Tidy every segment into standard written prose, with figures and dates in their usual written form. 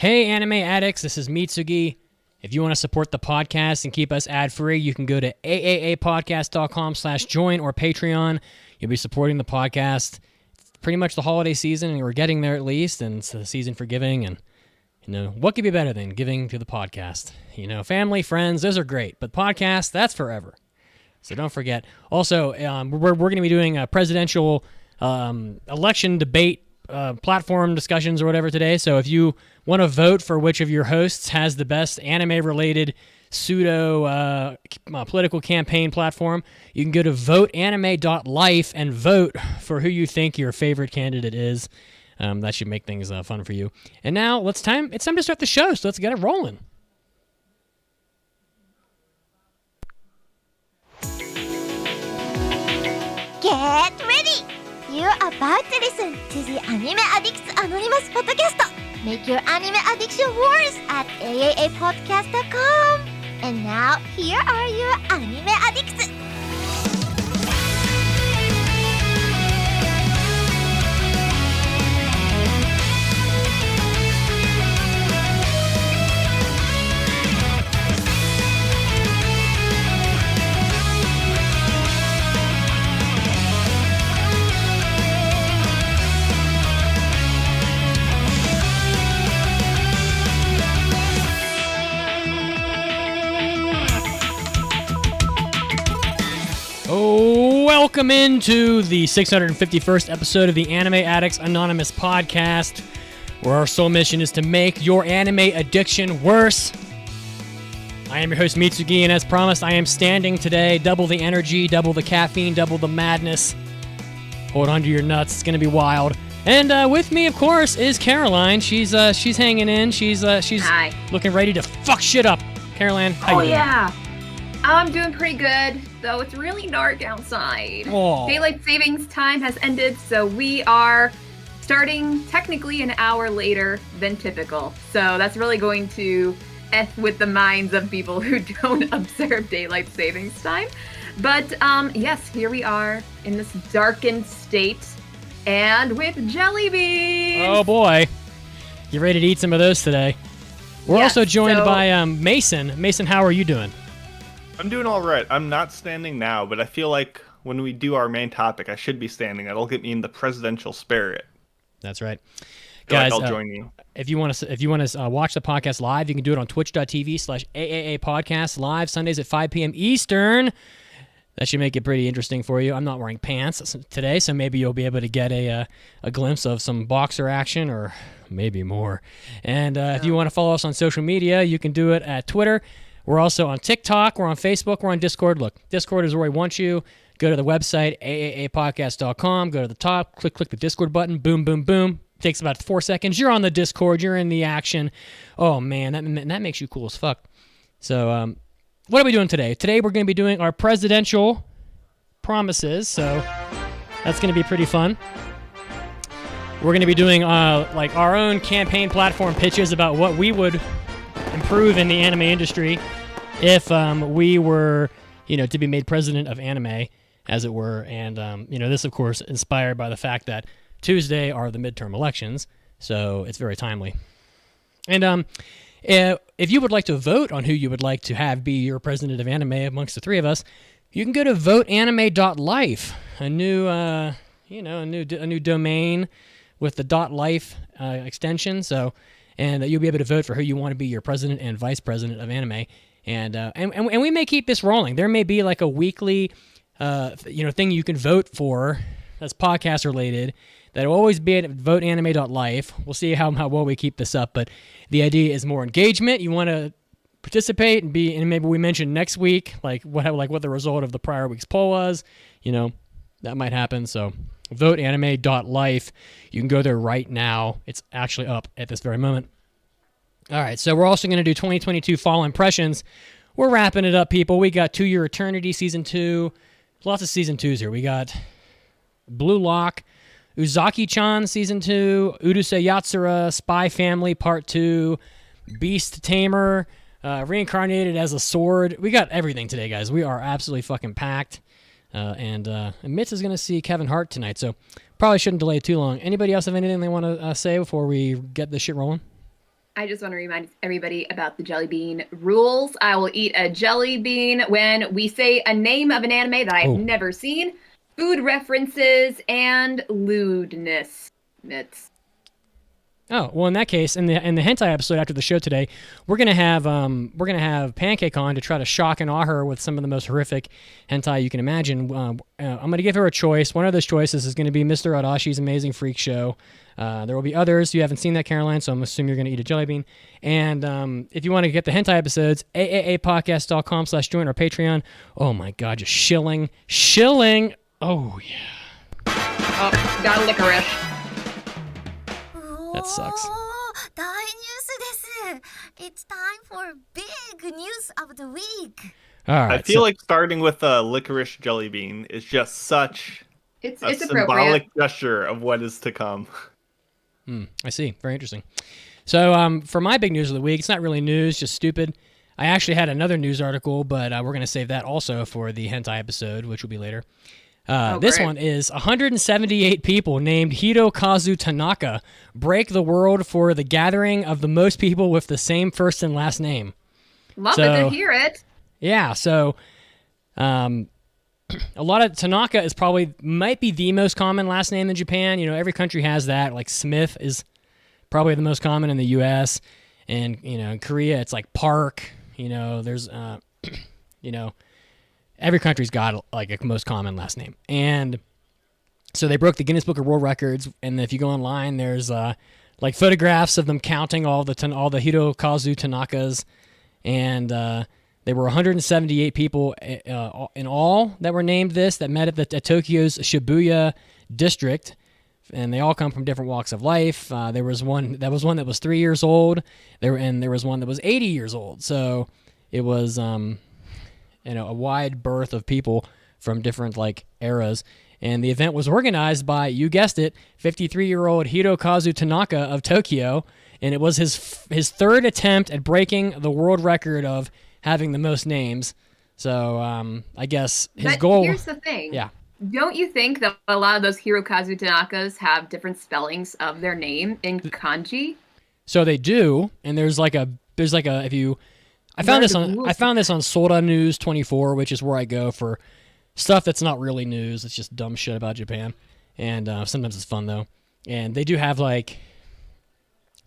Hey, Anime Addicts, this is Mitsugi. If you want to support the podcast and keep us ad-free, you can go to AAApodcast.com/join or Patreon. You'll be supporting the podcast. It's pretty much the holiday season, and we're getting there at least, and it's the season for giving, and what could be better than giving to the podcast? Family, friends, those are great, but podcast, that's forever. So don't forget. Also, we're going to be doing a presidential election debate platform discussions or whatever today. So if you want to vote for which of your hosts has the best anime-related pseudo political campaign platform, you can go to VOTEANIME.life and vote for who you think your favorite candidate is. That should make things fun for you. And now it's time to start the show, so let's get it rolling. Get ready! You're about to listen to the Anime Addicts Anonymous podcast. Make your anime addiction worse at AAApodcast.com. And now, here are your anime addicts. Welcome into the 651st episode of the Anime Addicts Anonymous podcast, where our sole mission is to make your anime addiction worse. I am your host, Mitsugi, and as promised, I am standing today. Double the energy, double the caffeine, double the madness. Hold on to your nuts. It's going to be wild. And with me, of course, is Caroline. She's hanging in. She's Hi. Looking ready to fuck shit up. Caroline, how you doing? Yeah. I'm doing pretty good, though it's really dark outside. Oh. Daylight savings time has ended, so we are starting technically an hour later than typical. So that's really going to F with the minds of people who don't observe daylight savings time. But yes, here we are in this darkened state and with jelly beans. Oh boy. You ready to eat some of those today? We're Yes, also joined by Mason. Mason, how are you doing? I'm doing all right. I'm not standing now, but I feel like when we do our main topic, I should be standing. That'll get me in the presidential spirit. That's right. Guys, Guys, I'll join you. If you want to watch the podcast live, you can do it on twitch.tv/AAA podcast live Sundays at 5 p.m. Eastern. That should make it pretty interesting for you. I'm not wearing pants today, so maybe you'll be able to get a glimpse of some boxer action or maybe more. And if you want to follow us on social media, you can do it at Twitter. We're also on TikTok, we're on Facebook, we're on Discord. Look, Discord is where we want you. Go to the website, AAApodcast.com, go to the top, click the Discord button, boom, boom, boom. Takes about 4 seconds. You're on the Discord, you're in the action. Oh man, that makes you cool as fuck. So, what are we doing today? Today we're going to be doing our presidential promises, so that's going to be pretty fun. We're going to be doing like our own campaign platform pitches about what we would improve in the anime industry if we were, to be made president of anime, as it were. And, this, of course, inspired by the fact that Tuesday are the midterm elections, so it's very timely. And if you would like to vote on who you would like to have be your president of anime amongst the three of us, you can go to VOTEANIME.life, a new domain with the .life extension. So. And you'll be able to vote for who you want to be your president and vice president of anime. And we may keep this rolling. There may be like a weekly, thing you can vote for that's podcast related. That'll always be at VOTEANIME.life. We'll see how well we keep this up. But the idea is more engagement. You want to participate and maybe we mention next week what the result of the prior week's poll was. That might happen. So. VOTEANIME.life. You can go there right now. It's actually up at this very moment. All right, so we're also going to do 2022 Fall Impressions. We're wrapping it up, people. We got To Your Eternity Season 2. Lots of Season 2s here. We got Blue Lock, Uzaki-chan Season 2, Urusei Yatsura, Spy Family Part 2, Beast Tamer, Reincarnated as a Sword. We got everything today, guys. We are absolutely fucking packed. And Mitz is going to see Kevin Hart tonight, so probably shouldn't delay it too long. Anybody else have anything they want to say before we get this shit rolling? I just want to remind everybody about the jelly bean rules. I will eat a jelly bean when we say a name of an anime that I've never seen, food references, and lewdness. Oh, well, in that case, in the hentai episode after the show today, we're gonna have Pancake on to try to shock and awe her with some of the most horrific hentai you can imagine. I'm gonna give her a choice. One of those choices is gonna be Mr. Arashi's Amazing Freak Show. There will be others. You haven't seen that, Caroline, so I'm assuming you're gonna eat a jelly bean. And if you want to get the hentai episodes, AAApodcast.com/join our Patreon. Oh my God, just shilling. Oh yeah. Oh, got licorice. That sucks. 大ニュースです。It's time for big news of the week. All right. I feel like starting with a licorice jelly bean is just such It's a symbolic appropriate gesture of what is to come. I see. Very interesting. So for my big news of the week, it's not really news, just stupid. I actually had another news article, but we're going to save that also for the hentai episode, which will be later. This one is 178 people named Hirokazu Tanaka break the world for the gathering of the most people with the same first and last name. Love it to hear it. Yeah, so a lot of Tanaka is might be the most common last name in Japan. You know, every country has that. Like Smith is probably the most common in the U.S. And, you know, in Korea it's like Park. You know, there's, you know, every country's got like a most common last name. And so they broke the Guinness Book of World Records. And if you go online, there's like photographs of them counting all the Hirokazu Tanakas. And there were 178 people in all that were named this, that met at Tokyo's Shibuya district. And they all come from different walks of life. There was one that was 3 years old. There was one that was 80 years old. So it was a wide berth of people from different like eras. And the event was organized by, you guessed it, 53-year-old Hirokazu Tanaka of Tokyo. And it was his third attempt at breaking the world record of having the most names. So I guess his goal... Here's the thing. Yeah. Don't you think that a lot of those Hirokazu Tanakas have different spellings of their name in kanji? So they do, and I found this on Sora News 24, which is where I go for stuff that's not really news. It's just dumb shit about Japan, and sometimes it's fun though. And they do have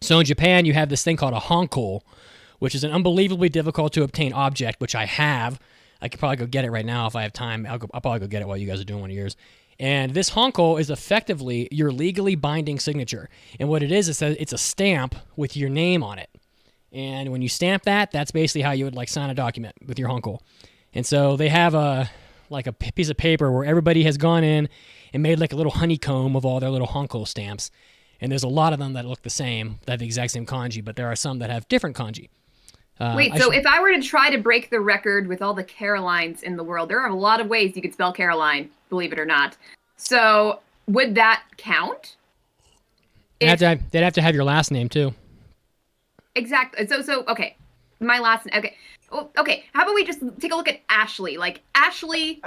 so in Japan you have this thing called a honko, which is an unbelievably difficult to obtain object, which I have. I could probably go get it right now if I have time. I'll probably go get it while you guys are doing one of yours. And this honko is effectively your legally binding signature. And what it is that it's a stamp with your name on it. And when you stamp that, that's basically how you would sign a document with your honko. And so they have a piece of paper where everybody has gone in and made a little honeycomb of all their little honko stamps. And there's a lot of them that look the same, that have the exact same kanji, but there are some that have different kanji. If I were to try to break the record with all the Carolines in the world, there are a lot of ways you could spell Caroline, believe it or not. So would that count? They'd have to have your last name too. Exactly. So okay, my last name. Okay. Oh, okay. How about we just take a look at Ashley? Ashley.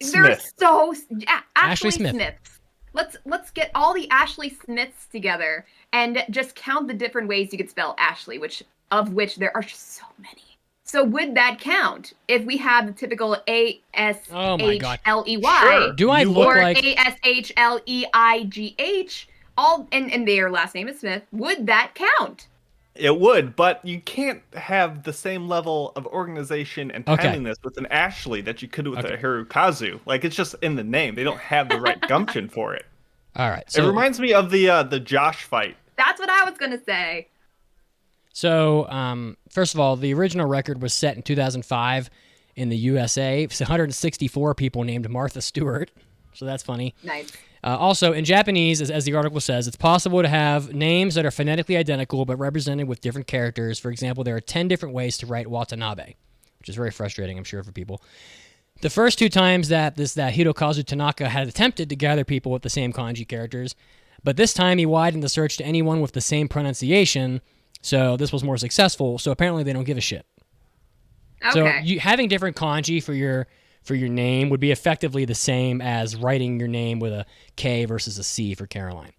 Smith. Ashley Smith. Smiths. Let's get all the Ashley Smiths together and just count the different ways you could spell Ashley, of which there are just so many. So would that count if we have the typical A-S-H-L-E-Y Sure. Do I look or like A-S-H-L-E-I-G-H, and their last name is Smith? Would that count? It would, but you can't have the same level of organization and timeliness with an Ashley that you could with a Hirokazu. It's just in the name. They don't have the right gumption for it. All right. It reminds me of the Josh fight. That's what I was going to say. So, first of all, the original record was set in 2005 in the USA. It's 164 people named Martha Stewart. So that's funny. Nice. Also, in Japanese, as the article says, it's possible to have names that are phonetically identical but represented with different characters. For example, there are 10 different ways to write Watanabe, which is very frustrating, I'm sure, for people. The first two times that Hirokazu Tanaka had attempted to gather people with the same kanji characters, but this time he widened the search to anyone with the same pronunciation, so this was more successful. So apparently they don't give a shit. Okay. So having different kanji for your name would be effectively the same as writing your name with a K versus a C for Caroline.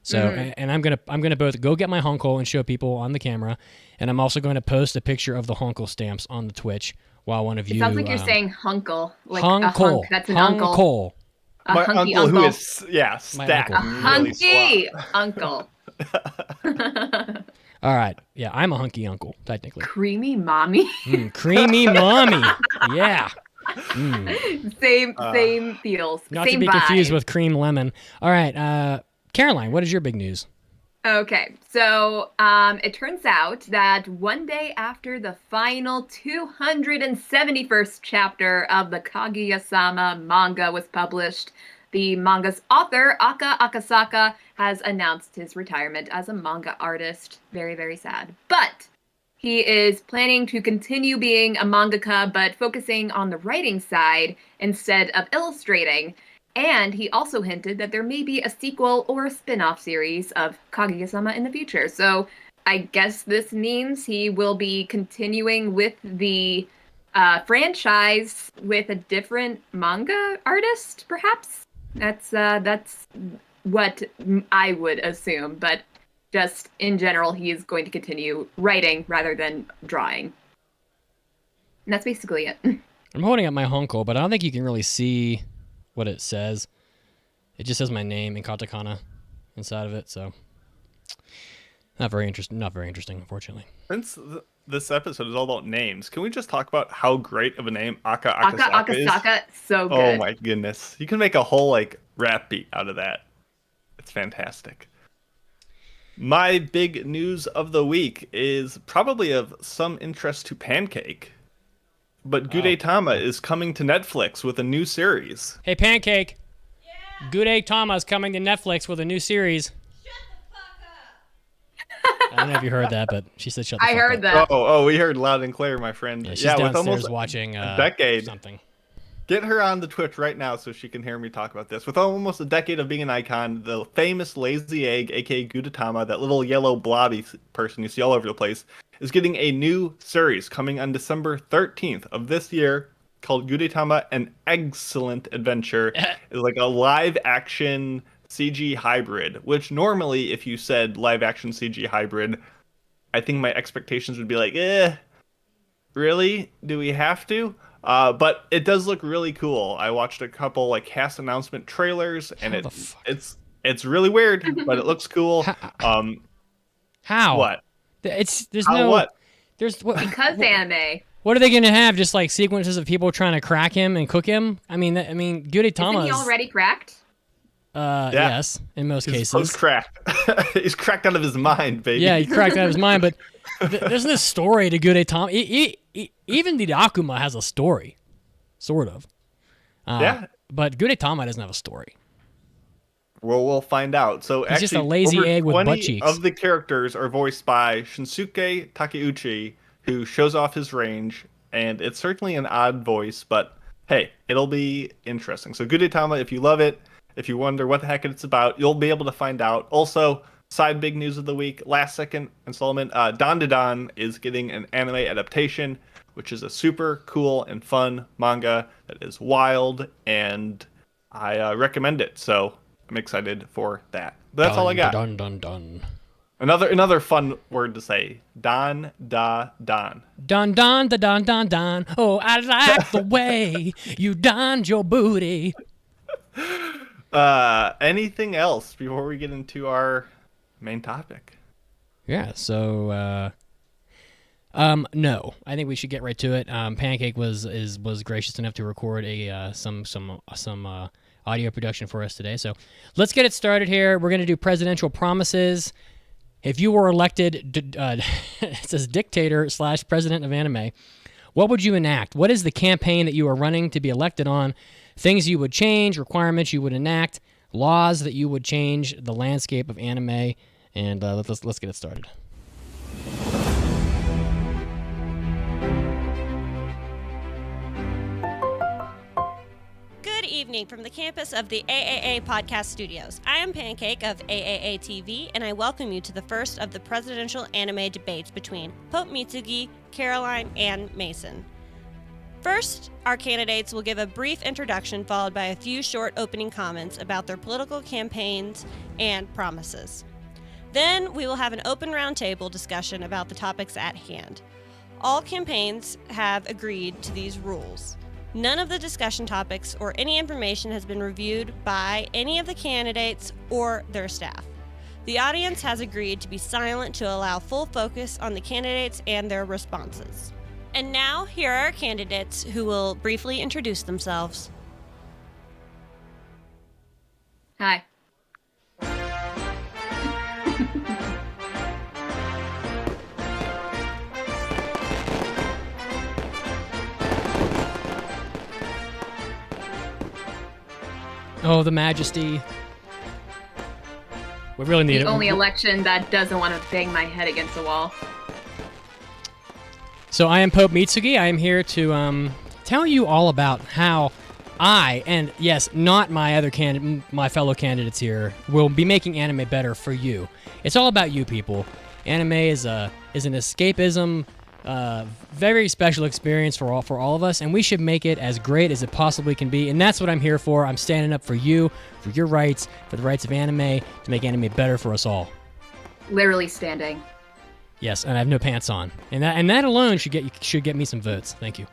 So, and I'm gonna both go get my honko and show people on the camera, and I'm also going to post a picture of the honko stamps on the Twitch while one of you. It sounds like you're saying hunkle, like hunkle. a hunk. That's an uncle. My hunky uncle, who uncle. is stacked. A hunky uncle. All right, yeah, I'm a hunky uncle technically. Creamy mommy. Creamy mommy, yeah. Same feels. Not same to be vibe. confused with cream lemon. All right, Caroline, what is your big news? Okay, so it turns out that one day after the final 271st chapter of the Kaguya-sama manga was published, the manga's author, Aka Akasaka, has announced his retirement as a manga artist. Very, very sad. But he is planning to continue being a mangaka, but focusing on the writing side instead of illustrating. And he also hinted that there may be a sequel or a spin-off series of Kaguya-sama in the future. So I guess this means he will be continuing with the franchise with a different manga artist, perhaps? That's what I would assume. But just in general, he is going to continue writing rather than drawing. And that's basically it. I'm holding up my honko, but I don't think you can really see what it says. It just says my name in katakana inside of it, so not very interesting, unfortunately. Since this episode is all about names, can we just talk about how great of a name Aka Akasaka is? So good. Oh my goodness. You can make a whole rap beat out of that. It's fantastic. My big news of the week is probably of some interest to Pancake. But Gudetama is coming to Netflix with a new series. Hey, Pancake. Yeah. Gudetama is coming to Netflix with a new series. Shut the fuck up. I don't know if you heard that, but she said shut the fuck up. I heard that. Oh, we heard loud and clear, my friend. Yeah, she's downstairs with almost watching a decade. something. Get her on the Twitch right now so she can hear me talk about this. With almost a decade of being an icon, the famous lazy egg, aka Gudetama, that little yellow blobby person you see all over the place, is getting a new series coming on December 13th of this year called Gudetama, An Excellent Adventure. It's like a live-action CG hybrid, which normally, if you said live-action CG hybrid, I think my expectations would be like, really? Do we have to? But it does look really cool. I watched a couple cast announcement trailers, and it's really weird, but it looks cool. How? What? There's How no what? There's what? Because anime. What are they gonna have? Just sequences of people trying to crack him and cook him? I mean, Gudetama. Isn't he already cracked? Yes, in most cases. He's cracked. He's cracked out of his mind, baby. Yeah, he cracked out of his mind. But there's this story to Gudetama. Even the Akuma has a story, sort of. Yeah. But Gudetama doesn't have a story. Well, we'll find out. So He's actually, just a lazy over egg with 20 butt cheeks. of the characters are voiced by Shinsuke Takeuchi, who shows off his range, and it's certainly an odd voice, but hey, it'll be interesting. So Gudetama, if you love it, if you wonder what the heck it's about, you'll be able to find out. Also, side big news of the week, last second installment, Dan is getting an anime adaptation, which is a super cool and fun manga that is wild, and I recommend it. So I'm excited for that. But that's all I got. Dun. Another fun word to say. Don. Dun dun da dun dun dun. Oh, I like the way you donned your booty. Anything else before we get into our main topic? Yeah, so no. I think we should get right to it. Pancake was gracious enough to record some audio production for us today. So let's get it started here. We're going to do presidential promises. If you were elected, it says dictator / president of anime, what would you enact? What is the campaign that you are running to be elected on? Things you would change, requirements you would enact, laws that you would change the landscape of anime, and let's get it started. Good evening from the campus of the AAA Podcast Studios. I am Pancake of AAA TV, and I welcome you to the first of the presidential anime debates between Pope Mitsugi, Caroline, and Mason. First, our candidates will give a brief introduction followed by a few short opening comments about their political campaigns and promises. Then we will have an open roundtable discussion about the topics at hand. All campaigns have agreed to these rules. None of the discussion topics or any information has been reviewed by any of the candidates or their staff. The audience has agreed to be silent to allow full focus on the candidates and their responses. And now, here are our candidates who will briefly introduce themselves. Hi. Oh, the majesty. We really need The only election that doesn't want to bang my head against the wall. So I am Pope Mitsugi. I am here to tell you all about how I, and yes, not my my fellow candidates here, will be making anime better for you. It's all about you people. Anime is an escapism, very special experience for all of us, and we should make it as great as it possibly can be. And that's what I'm here for. I'm standing up for you, for your rights, for the rights of anime, to make anime better for us all. Literally standing. Yes, and I have no pants on, and that alone should get me some votes. Thank you.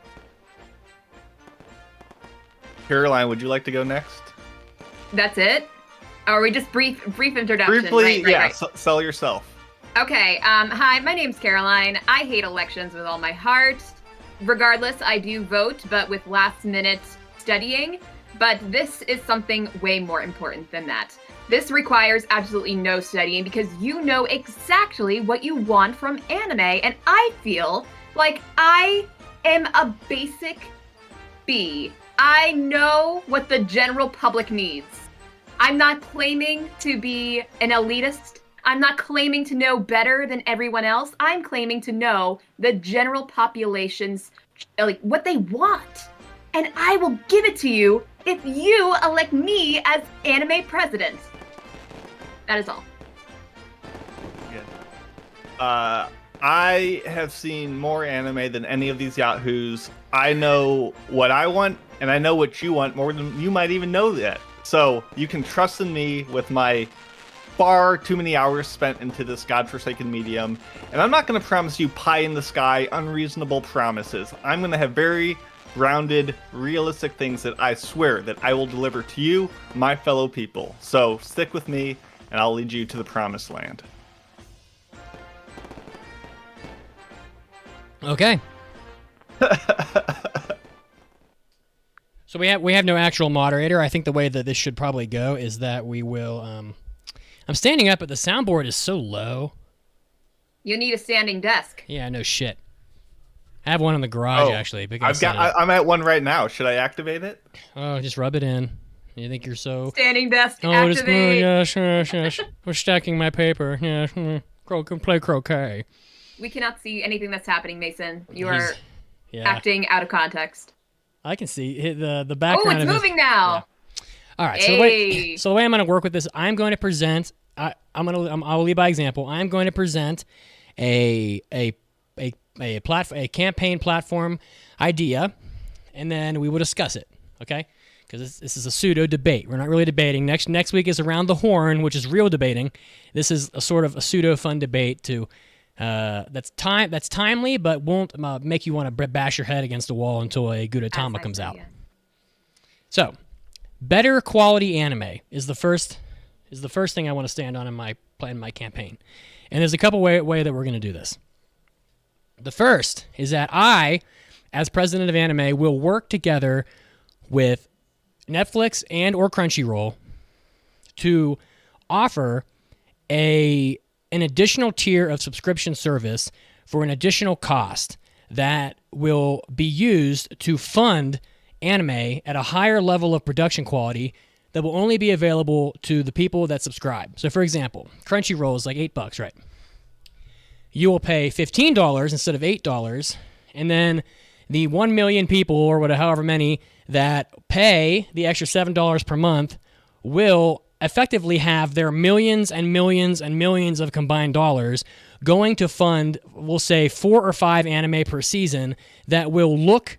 Caroline, would you like to go next? That's it? Or are we just brief introduction? Briefly, right, yeah. right. Sell yourself. Okay, hi, my name's Caroline. I hate elections with all my heart. Regardless, I do vote, but with last-minute studying. But this is something way more important than that. This requires absolutely no studying because you know exactly what you want from anime, and I feel like I am a basic B. I know what the general public needs. I'm not claiming to be an elitist. I'm not claiming to know better than everyone else. I'm claiming to know the general population's, like, what they want. And I will give it to you if you elect me as anime president. That is all. Yeah. I have seen more anime than any of these yahoos. I know what I want, and I know what you want more than you might even know yet. So you can trust in me with my far too many hours spent into this godforsaken medium. And I'm not going to promise you pie in the sky, unreasonable promises. I'm going to have very grounded, realistic things that I swear that I will deliver to you, my fellow people. So stick with me, and I'll lead you to the promised land. Okay. So we have no actual moderator. I think the way that this should probably go is that we will. I'm standing up, but the soundboard is so low. You need a standing desk. Yeah, no shit. I have one in the garage actually. I'm at one right now. Should I activate it? Oh, just rub it in. You think you're so standing desk activate? Yes. We're stacking my paper. Yes. Play croquet. We cannot see anything that's happening, Mason. You are acting out of context. I can see the background. Oh, it's moving now. Yeah. All right. Hey. So the way I'm going to work with this, I'm going to present. I'll lead by example. I'm going to present a campaign platform idea, and then we will discuss it. Okay. Because this is a pseudo debate. We're not really debating. Next week is Around the Horn, which is real debating. This is a sort of a pseudo fun debate that's timely, but won't make you want to bash your head against the wall until a Gudetama comes out. Yeah. So, better quality anime is the first thing I want to stand on in my campaign, and there's a couple way that we're going to do this. The first is that I, as president of anime, will work together with Netflix and or Crunchyroll to offer an additional tier of subscription service for an additional cost that will be used to fund anime at a higher level of production quality that will only be available to the people that subscribe. So for example, Crunchyroll is like $8, right? You will pay $15 instead of $8, and then the 1 million people, or whatever, however many, that pay the extra $7 per month will effectively have their millions and millions and millions of combined dollars going to fund, we'll say, 4 or 5 anime per season that will look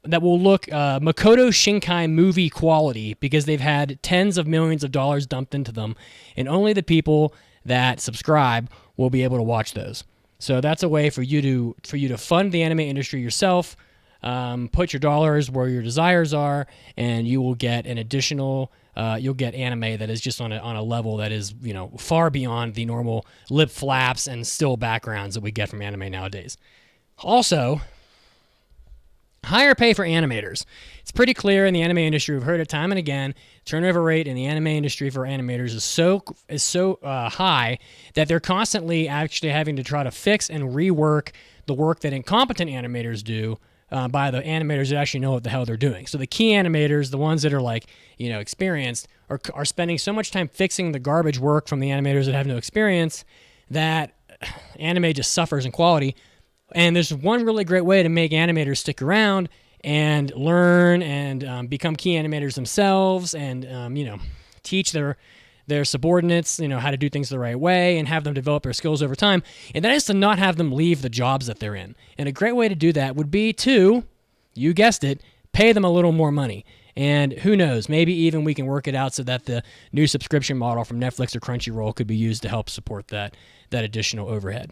look Makoto Shinkai movie quality because they've had tens of millions of dollars dumped into them, and only the people that subscribe will be able to watch those. So that's a way for you to fund the anime industry yourself. Put your dollars where your desires are, and you will get an additional. You'll get anime that is just on a level that is far beyond the normal lip flaps and still backgrounds that we get from anime nowadays. Also, higher pay for animators. It's pretty clear in the anime industry. We've heard it time and again. Turnover rate in the anime industry for animators is so high that they're constantly actually having to try to fix and rework the work that incompetent animators do by the animators that actually know what the hell they're doing. So the key animators, the ones that are experienced, are spending so much time fixing the garbage work from the animators that have no experience that anime just suffers in quality. And there's one really great way to make animators stick around and learn and become key animators themselves, and teach their subordinates how to do things the right way and have them develop their skills over time. And that is to not have them leave the jobs that they're in. And a great way to do that would be to, you guessed it, pay them a little more money. And who knows, maybe even we can work it out so that the new subscription model from Netflix or Crunchyroll could be used to help support that additional overhead.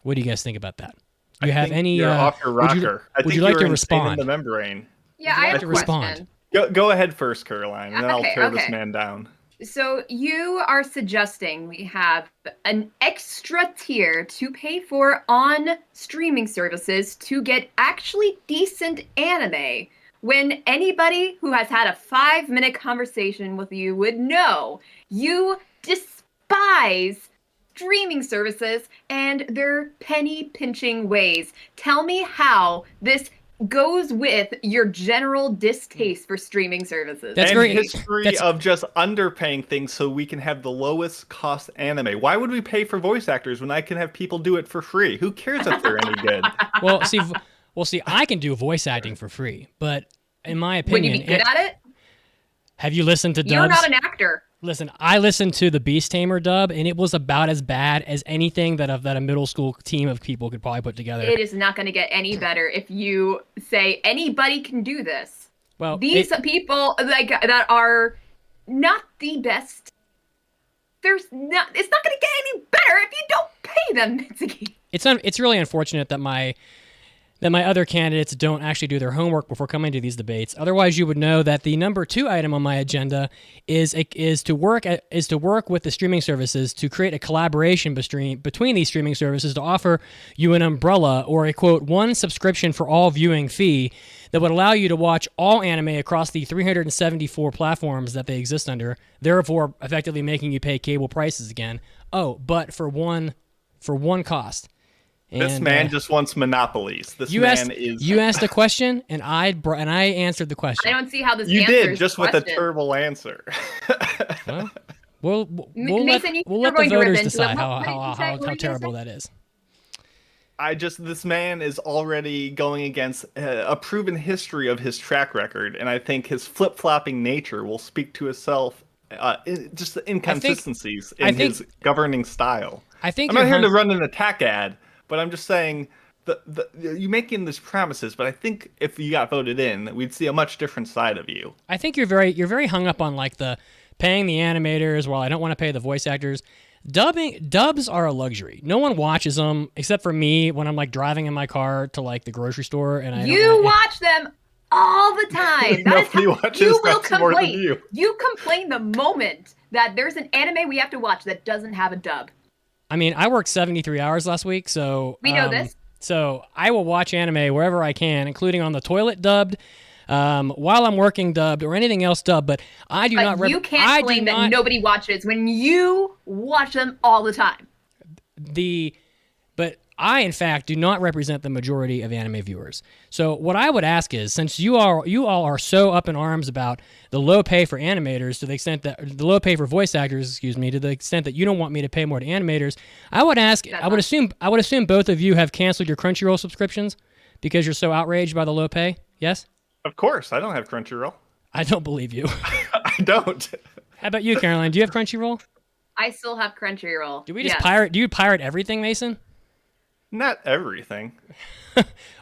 What do you guys think about that? Do you have any? You're off your rocker. Would you like to respond? In the membrane. Yeah, I have to a respond? question. Go ahead first, Caroline, and then I'll tear this Okay. man down. So you are suggesting we have an extra tier to pay for on streaming services to get actually decent anime, when anybody who has had a 5-minute conversation with you would know you despise streaming services and their penny pinching ways. Tell me how this goes with your general distaste for streaming services. That's and great. history of just underpaying things so we can have the lowest cost anime. Why would we pay for voice actors when I can have people do it for free? Who cares if they're any good? Well, see, I can do voice acting for free, but in my Would opinion, you be good at it? have you listened to dubs? You're not an actor. Listen, I listened to the Beast Tamer dub, and it was about as bad as anything that a middle school team of people could probably put together. It is not going to get any better if you say anybody can do this. Well, These people that are not the best. It's not going to get any better if you don't pay them, Mitsuki. It's really unfortunate that my other candidates don't actually do their homework before coming to these debates. Otherwise, you would know that the number 2 item on my agenda is to work with the streaming services to create a collaboration between these streaming services to offer you an umbrella or a quote one subscription for all viewing fee that would allow you to watch all anime across the 374 platforms that they exist under, therefore effectively making you pay cable prices again. Oh, but for one cost. This man just wants monopolies. You asked a question, and I answered the question. I don't see how this You answers did, just the with a question. terrible answer. We'll let Mason, the voters decide What how were you gonna terrible say? that is. This man is already going against a proven history of his track record, and I think his flip-flopping nature will speak to itself. Just the inconsistencies in his governing style. I'm not here to run an attack ad, but I'm just saying you making these promises. But I think if you got voted in, we'd see a much different side of you. I think you're very hung up on the paying the animators while I don't want to pay the voice actors. Dubs are a luxury. No one watches them except for me when I'm driving in my car to the grocery store, and You watch them all the time. Nobody watches you will that more than complain. you. You complain the moment that there's an anime we have to watch that doesn't have a dub. I mean, I worked 73 hours last week, so We know this. So I will watch anime wherever I can, including on the toilet dubbed, while I'm working dubbed, or anything else dubbed. But I do not. You can't claim that nobody watches when you watch them all the time. But I, in fact, do not represent the majority of anime viewers. So what I would ask is, since you all are so up in arms about the low pay for animators to the extent that the low pay for voice actors, to the extent that you don't want me to pay more to animators, I would assume both of you have canceled your Crunchyroll subscriptions because you're so outraged by the low pay. Yes? Of course, I don't have Crunchyroll. I don't believe you. I don't. How about you, Caroline? Do you have Crunchyroll? I still have Crunchyroll. Do you pirate everything, Mason? Not everything.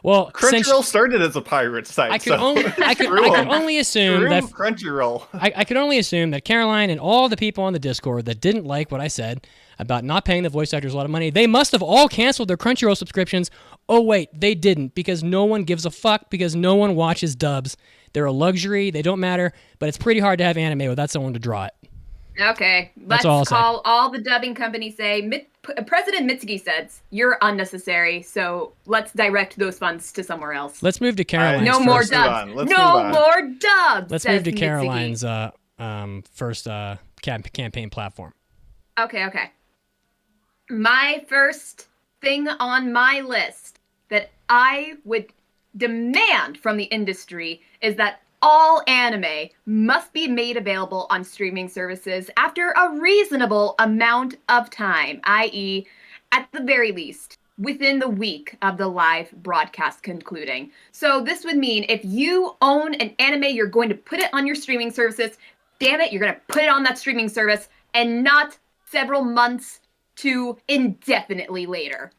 Well, Crunchyroll started as a pirate site. I could only assume that Crunchyroll. I could only assume that Caroline and all the people on the Discord that didn't like what I said about not paying the voice actors a lot of money, they must have all canceled their Crunchyroll subscriptions. Oh wait, they didn't, because no one gives a fuck, because no one watches dubs. They're a luxury, they don't matter, but it's pretty hard to have anime without someone to draw it. Okay, let's call all the dubbing companies. President Mitsuki says you're unnecessary, so let's direct those funds to somewhere else. Let's move to Caroline's no more dubs. No more dubs. Let's move to Caroline's first campaign platform. Okay. My first thing on my list that I would demand from the industry is that all anime must be made available on streaming services after a reasonable amount of time, i.e., at the very least, within the week of the live broadcast concluding. So this would mean if you own an anime, you're going to put it on your streaming services. Damn it, you're going to put it on that streaming service and not several months to indefinitely later.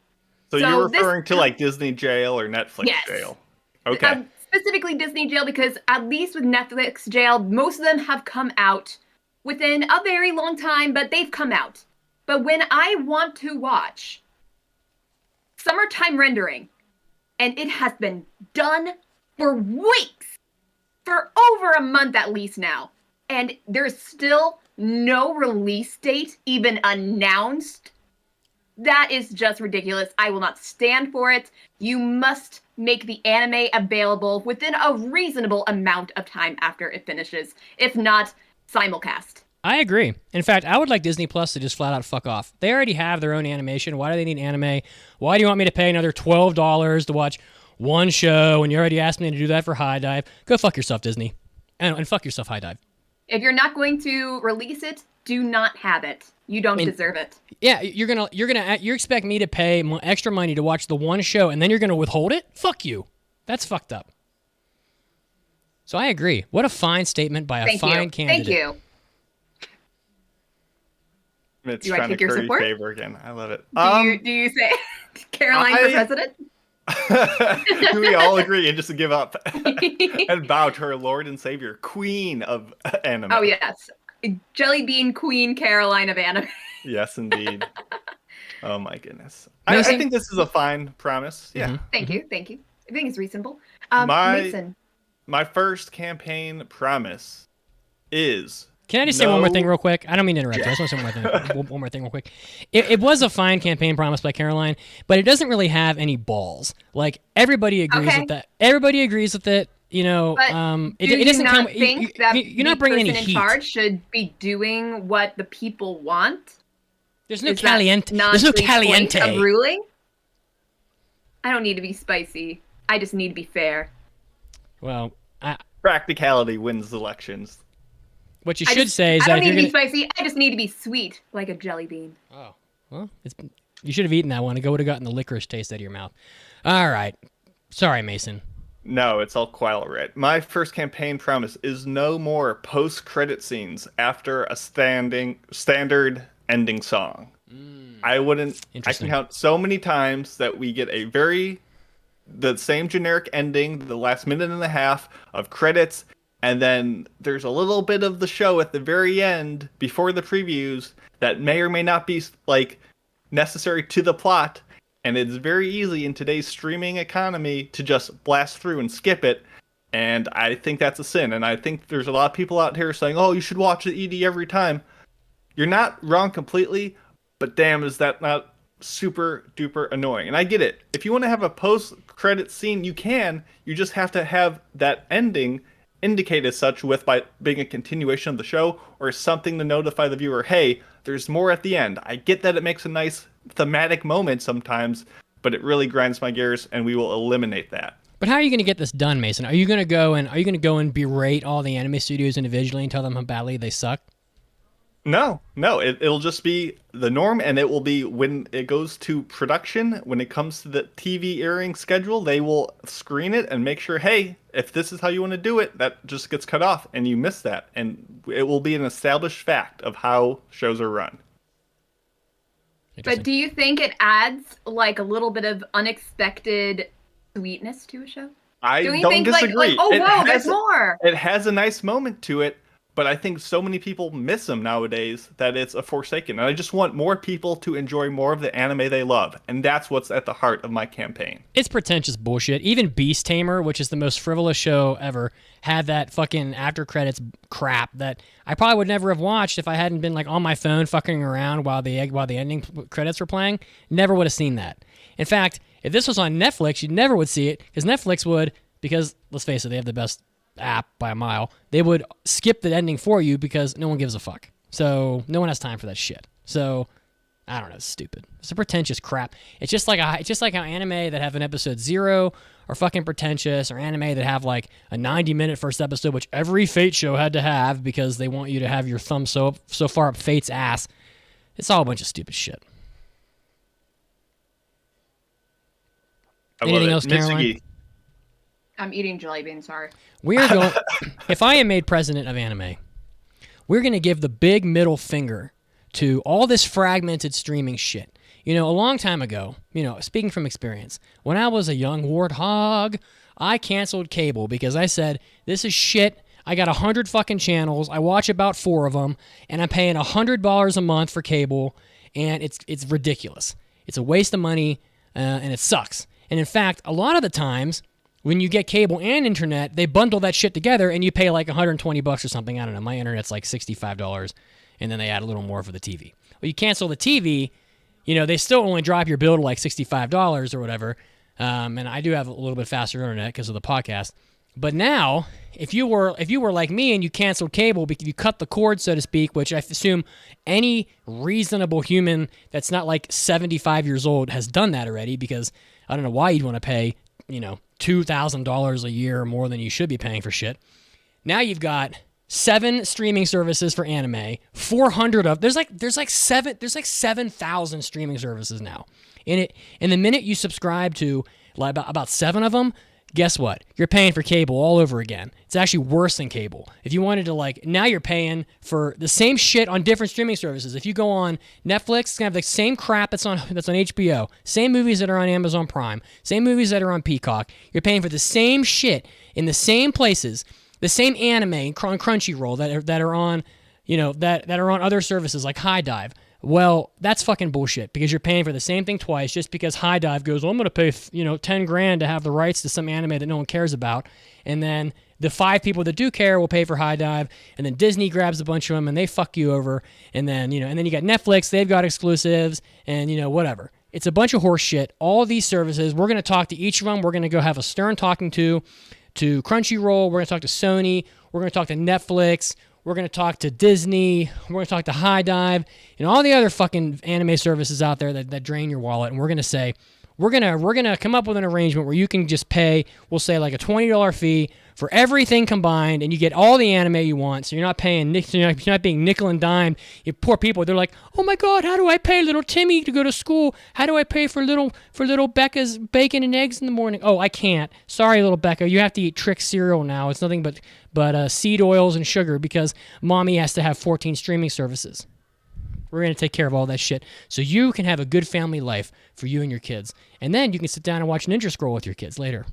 So you're referring to like Disney Jail or Netflix Jail? Okay. Specifically Disney Jail, because at least with Netflix Jail, most of them have come out within a very long time, but they've come out. But when I want to watch summertime rendering, and it has been done for weeks, for over a month at least now, and there's still no release date even announced, that is just ridiculous. I will not stand for it. You must make the anime available within a reasonable amount of time after it finishes. If not, simulcast. I agree. In fact, I would like Disney Plus to just flat out fuck off. They already have their own animation. Why do they need anime? Why do you want me to pay another $12 to watch one show when you already asked me to do that for High Dive? Go fuck yourself, Disney. And fuck yourself, High Dive. If you're not going to release it, do not have it. You don't deserve it. Yeah, you expect me to pay extra money to watch the one show, and then you're gonna withhold it? Fuck you. That's fucked up. So I agree. What a fine statement by a fine candidate. Thank you. It's trying to curry favor again. I love it. Do you say Caroline for president? Do we all agree and just give up and bow to our Lord and Savior, Queen of Anime? Oh yes. Jelly Bean Queen Caroline of anime. Yes, indeed. Oh my goodness. I think this is a fine promise. Yeah. Mm-hmm. Thank you. I think it's reasonable. Mason. My first campaign promise is... Can I just say one more thing real quick? I don't mean to interrupt. I just want to say one more thing real quick. It was a fine campaign promise by Caroline, but it doesn't really have any balls. Like, everybody agrees with that. Everybody agrees with it. You know, it doesn't come. You're not bringing any heat. The person in charge should be doing what the people want. There's no caliente. There's no caliente. Of ruling. I don't need to be spicy. I just need to be fair. Well, practicality wins elections. What you should say is that I don't need to be spicy. I just need to be sweet, like a jelly bean. Oh, well, you should have eaten that one. It would have gotten the licorice taste out of your mouth. All right. Sorry, Mason. No, it's all quite right. My first campaign promise is no more post-credit scenes after a standard ending song. I can count so many times that we get the same generic ending, the last minute and a half of credits, and then there's a little bit of the show at the very end before the previews that may or may not be like necessary to the plot. And it's very easy in today's streaming economy to just blast through and skip it. And I think that's a sin. And I think there's a lot of people out here saying, oh, you should watch the ED every time. You're not wrong completely, but damn, is that not super duper annoying? And I get it. If you want to have a post-credit scene, you can. You just have to have that ending indicate as such by being a continuation of the show or something to notify the viewer, hey, there's more at the end. I get that it makes a nice thematic moment sometimes, but it really grinds my gears, and we will eliminate that. But how are you going to get this done, Mason? Are you going to go and berate all the anime studios individually and tell them how badly they suck? No, it'll just be the norm, and it will be when it goes to production, when it comes to the TV airing schedule, they will screen it and make sure, hey, if this is how you want to do it, that just gets cut off, and you miss that. And it will be an established fact of how shows are run. But do you think it adds like a little bit of unexpected sweetness to a show? I Don't you don't think disagree. like oh wow, there's more? It has a nice moment to it, but I think so many people miss them nowadays that it's a forsaken. And I just want more people to enjoy more of the anime they love, and that's what's at the heart of my campaign. It's pretentious bullshit. Even Beast Tamer, which is the most frivolous show ever, had that fucking after credits crap that I probably would never have watched if I hadn't been like on my phone fucking around while the ending credits were playing. Never would have seen that. In fact, if this was on Netflix, you never would see it because Netflix would, because let's face it, they have the best app by a mile. They would skip the ending for you because no one gives a fuck. So no one has time for that shit. So I don't know, it's stupid. It's a pretentious crap. It's just like how anime that have an episode 0 are fucking pretentious, or anime that have like a 90-minute first episode, which every Fate show had to have because they want you to have your thumb so far up Fate's ass. It's all a bunch of stupid shit. Anything else, Caroline? I'm eating jelly beans, sorry. We're going. If I am made president of anime, we're going to give the big middle finger to all this fragmented streaming shit. You know, a long time ago, speaking from experience, when I was a young warthog, I canceled cable because I said, this is shit. I got 100 fucking channels. I watch about 4 of them, and I'm paying $100 a month for cable, and it's ridiculous. It's a waste of money, and it sucks. And in fact, a lot of the times, when you get cable and internet, they bundle that shit together, and you pay like $120 or something. I don't know. My internet's like $65, and then they add a little more for the TV. Well, you cancel the TV, they still only drop your bill to like $65 or whatever. And I do have a little bit faster internet because of the podcast. But now, if you were like me and you canceled cable because you cut the cord, so to speak, which I assume any reasonable human that's not like 75 years old has done that already, because I don't know why you'd want to pay, $2,000 a year more than you should be paying for shit. Now you've got 7 streaming services for anime, 400 of there's like 7,000 streaming services now. And the minute you subscribe to like about 7 of them, guess what? You're paying for cable all over again. It's actually worse than cable. If you wanted to now you're paying for the same shit on different streaming services. If you go on Netflix, it's gonna have the same crap that's on HBO, same movies that are on Amazon Prime, same movies that are on Peacock. You're paying for the same shit in the same places, the same anime on Crunchyroll that are on, that are on other services like High Dive. Well, that's fucking bullshit because you're paying for the same thing twice just because High Dive goes, I'm going to pay, $10,000 to have the rights to some anime that no one cares about. And then the 5 people that do care will pay for High Dive. And then Disney grabs a bunch of them and they fuck you over. And then, and then you got Netflix, they've got exclusives and, whatever. It's a bunch of horse shit. All these services, we're going to talk to each of them. We're going to go have a stern talking to Crunchyroll. We're going to talk to Sony. We're going to talk to Netflix. We're going to talk to Disney. We're going to talk to High Dive and all the other fucking anime services out there that drain your wallet. And we're going to say, we're going to come up with an arrangement where you can just pay, we'll say like a $20 fee for everything combined, and you get all the anime you want. So you're not paying, you're not being nickel and dime. You poor people, they're like, oh my God, how do I pay little Timmy to go to school? How do I pay for little Becca's bacon and eggs in the morning? Oh, I can't. Sorry, little Becca, you have to eat Trix cereal now. It's nothing but seed oils and sugar because mommy has to have 14 streaming services. We're going to take care of all that shit so you can have a good family life for you and your kids. And then you can sit down and watch Ninja Scroll with your kids later.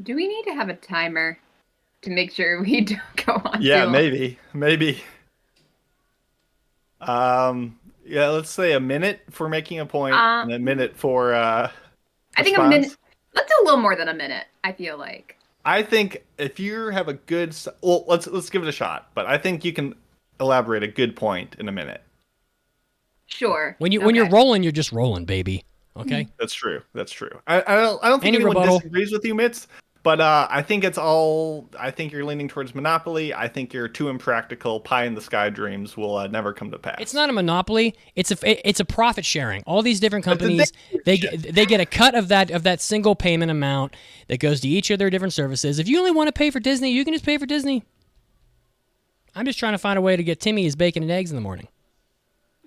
Do we need to have a timer to make sure we don't go on? Yeah, maybe. Yeah, let's say a minute for making a point and a minute for I think a minute. Let's do a little more than a minute, I feel like. I think if you have a good... Well, let's give it a shot. But I think you can elaborate a good point in a minute. Sure. When you're rolling, you're just rolling, baby. Okay? That's true. I don't think anyone disagrees with you, Mitz. But I think you're leaning towards monopoly. I think your too impractical pie in the sky dreams will never come to pass. It's not a monopoly. It's a profit sharing. All these different companies, they get a cut of that single payment amount that goes to each of their different services. If you only want to pay for Disney, you can just pay for Disney. I'm just trying to find a way to get Timmy his bacon and eggs in the morning.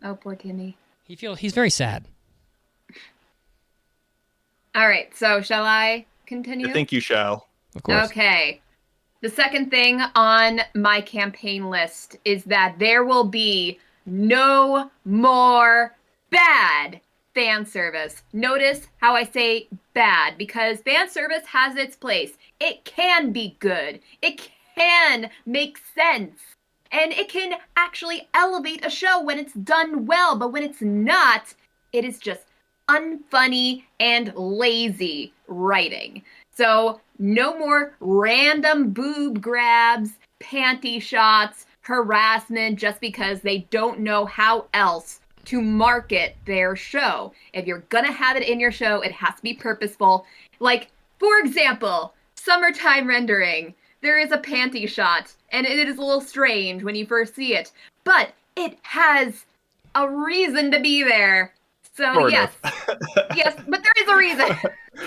Oh, poor Timmy. He's very sad. All right, so shall I continue? I think you shall. Of course. Okay. The second thing on my campaign list is that there will be no more bad fan service. Notice how I say bad, because fan service has its place. It can be good. It can make sense. And it can actually elevate a show when it's done well, but when it's not, it is just unfunny and lazy writing. So no more random boob grabs, panty shots, harassment just because they don't know how else to market their show. If you're gonna have it in your show, it has to be purposeful. Like, for example, summertime rendering. There is a panty shot, and it is a little strange when you first see it, but it has a reason to be there. So Sort yes, of. yes, but there is a reason.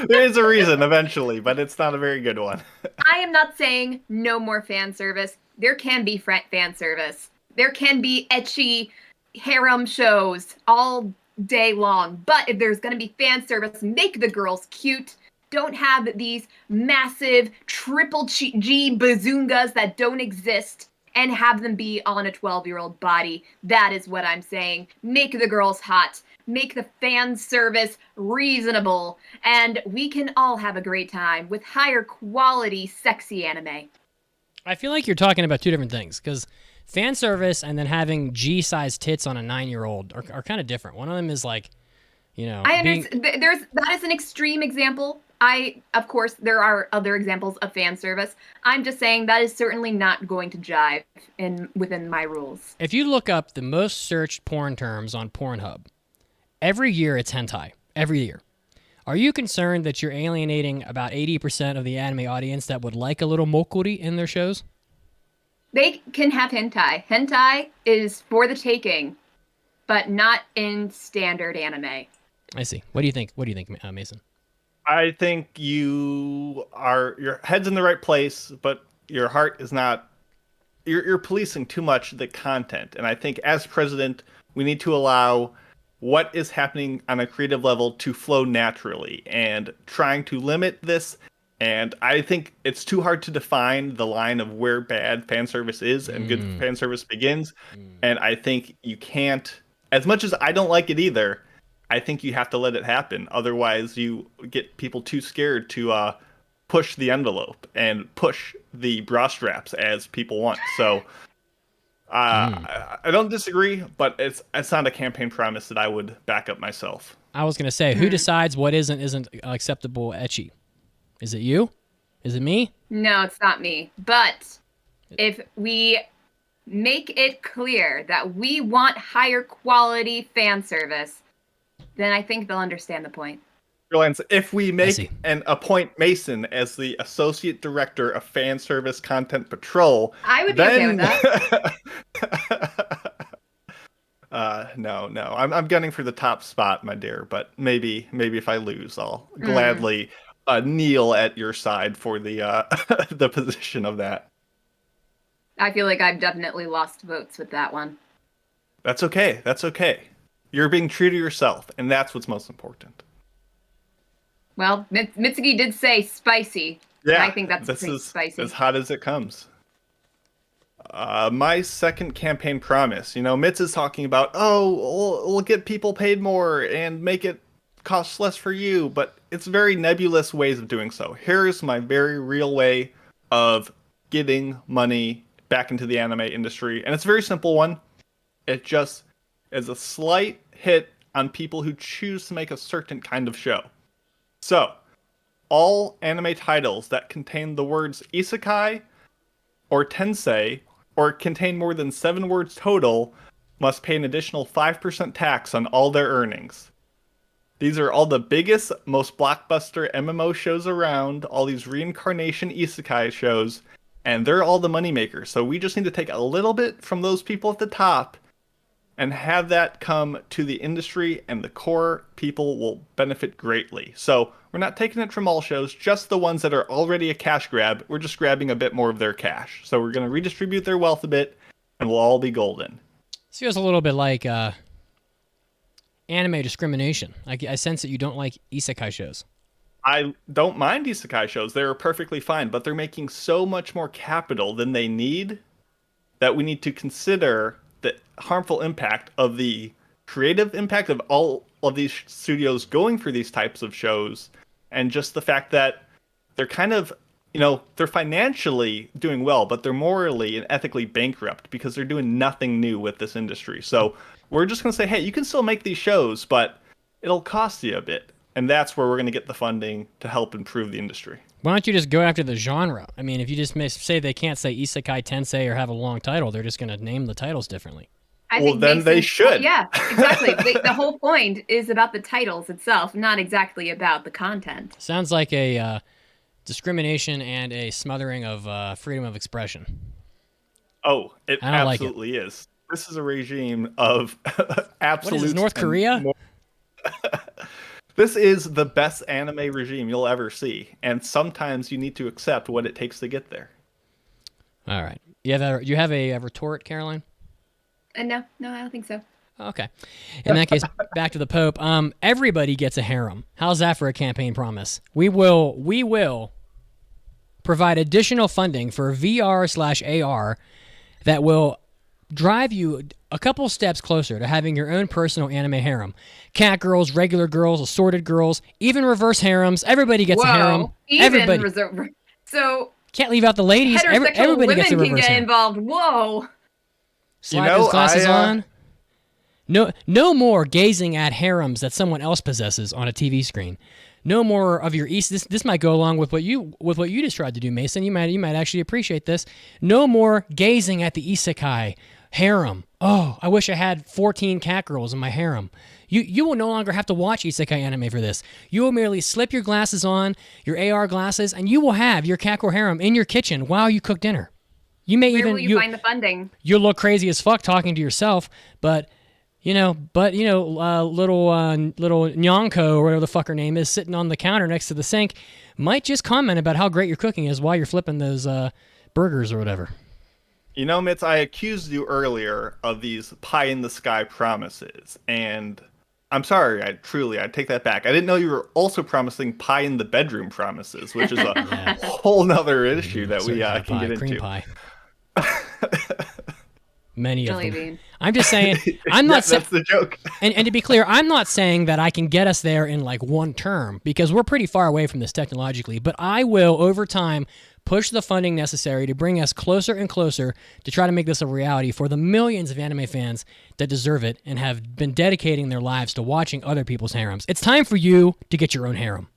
There is a reason eventually, but it's not a very good one. I am not saying no more fan service. There can be fan service. There can be ecchi harem shows all day long. But if there's going to be fan service, make the girls cute. Don't have these massive triple G bazungas that don't exist and have them be on a 12-year-old body. That is what I'm saying. Make the girls hot. Make the fan service reasonable. And we can all have a great time with higher quality sexy anime. I feel like you're talking about two different things, because fan service and then having G-sized tits on a 9-year-old are kind of different. One of them is like, I understand. That is an extreme example. Of course, there are other examples of fan service. I'm just saying that is certainly not going to jive within my rules. If you look up the most searched porn terms on Pornhub, every year it's hentai. Every year. Are you concerned that you're alienating about 80% of the anime audience that would like a little mokuri in their shows? They can have hentai. Hentai is for the taking, but not in standard anime. I see. What do you think? Mason? I think your head's in the right place, but your heart is not. You're policing too much the content, and I think as president, we need to allow what is happening on a creative level to flow naturally, and trying to limit this. And I think it's too hard to define the line of where bad fan service is and good fan service begins. And I think you can't, as much as I don't like it either, I think you have to let it happen. Otherwise, you get people too scared to push the envelope and push the bra straps as people want. So I don't disagree, but it's not a campaign promise that I would back up myself. I was going to say, who decides what isn't acceptable ecchi? Is it you? Is it me? No, it's not me. But if we make it clear that we want higher quality fan service, then I think they'll understand the point. If we make and appoint Mason as the associate director of fan service content patrol, I would be okay with that. No, I'm gunning for the top spot, my dear. But maybe if I lose, I'll gladly kneel at your side for the the position of that. I feel like I've definitely lost votes with that one. That's okay. You're being true to yourself, and that's what's most important. Well, Mitsuki did say spicy. Yeah, I think that's spicy. As hot as it comes. My second campaign promise. Mitz is talking about, we'll get people paid more and make it cost less for you, but it's very nebulous ways of doing so. Here's my very real way of getting money back into the anime industry, and it's a very simple one. It just is a slight hit on people who choose to make a certain kind of show. So, all anime titles that contain the words isekai or tensei or contain more than 7 words total must pay an additional 5% tax on all their earnings. These are all the biggest, most blockbuster MMO shows around, all these reincarnation isekai shows, and they're all the moneymakers. So we just need to take a little bit from those people at the top and have that come to the industry, and the core people will benefit greatly. So we're not taking it from all shows, just the ones that are already a cash grab. We're just grabbing a bit more of their cash. So we're going to redistribute their wealth a bit, and we'll all be golden. This feels a little bit like anime discrimination. I sense that you don't like isekai shows. I don't mind isekai shows. They're perfectly fine, but they're making so much more capital than they need that we need to consider the harmful impact of the creative impact of all of these studios going for these types of shows, and just the fact that they're kind of, they're financially doing well, but they're morally and ethically bankrupt because they're doing nothing new with this industry. So we're just going to say, hey, you can still make these shows, but it'll cost you a bit. And that's where we're going to get the funding to help improve the industry. Why don't you just go after the genre? I mean, if you just say they can't say Isekai Tensei or have a long title, they're just going to name the titles differently. I think then they should. Yeah, exactly. The whole point is about the titles itself, not exactly about the content. Sounds like a discrimination and a smothering of freedom of expression. Oh, it like absolutely is. This is a regime of absolute. What is this, North Korea? This is the best anime regime you'll ever see, and sometimes you need to accept what it takes to get there. All right. You have a retort, Caroline? No, I don't think so. Okay. In that case, back to the Pope. Everybody gets a harem. How's that for a campaign promise? We will provide additional funding for VR/AR that will drive you a couple steps closer to having your own personal anime harem. Cat girls, regular girls, assorted girls, even reverse harems. Everybody gets a harem. Everybody. So can't leave out the ladies. Everybody gets a reverse women can get harem. involved. Whoa. Slide those glasses on. No more gazing at harems that someone else possesses on a TV screen. No more of your this might go along with what you just tried to do, Mason. You might actually appreciate this. No more gazing at the isekai harem. Oh, I wish I had 14 cat girls in my harem. You will no longer have to watch isekai anime for this. You will merely slip your glasses on, your AR glasses, and you will have your cat girl harem in your kitchen while you cook dinner. Where will you find the funding? You'll look crazy as fuck talking to yourself, but little Nyanko or whatever the fuck her name is sitting on the counter next to the sink might just comment about how great your cooking is while you're flipping those burgers or whatever. Mitz, I accused you earlier of these pie-in-the-sky promises, and I'm sorry, I take that back. I didn't know you were also promising pie-in-the-bedroom promises, which is a whole nother issue that we can get into. Cream pie. Many of them. Bean. I'm just saying, I'm not saying. That's the joke. And to be clear, I'm not saying that I can get us there in like one term, because we're pretty far away from this technologically, but I will, over time, push the funding necessary to bring us closer and closer to try to make this a reality for the millions of anime fans that deserve it and have been dedicating their lives to watching other people's harems. It's time for you to get your own harem.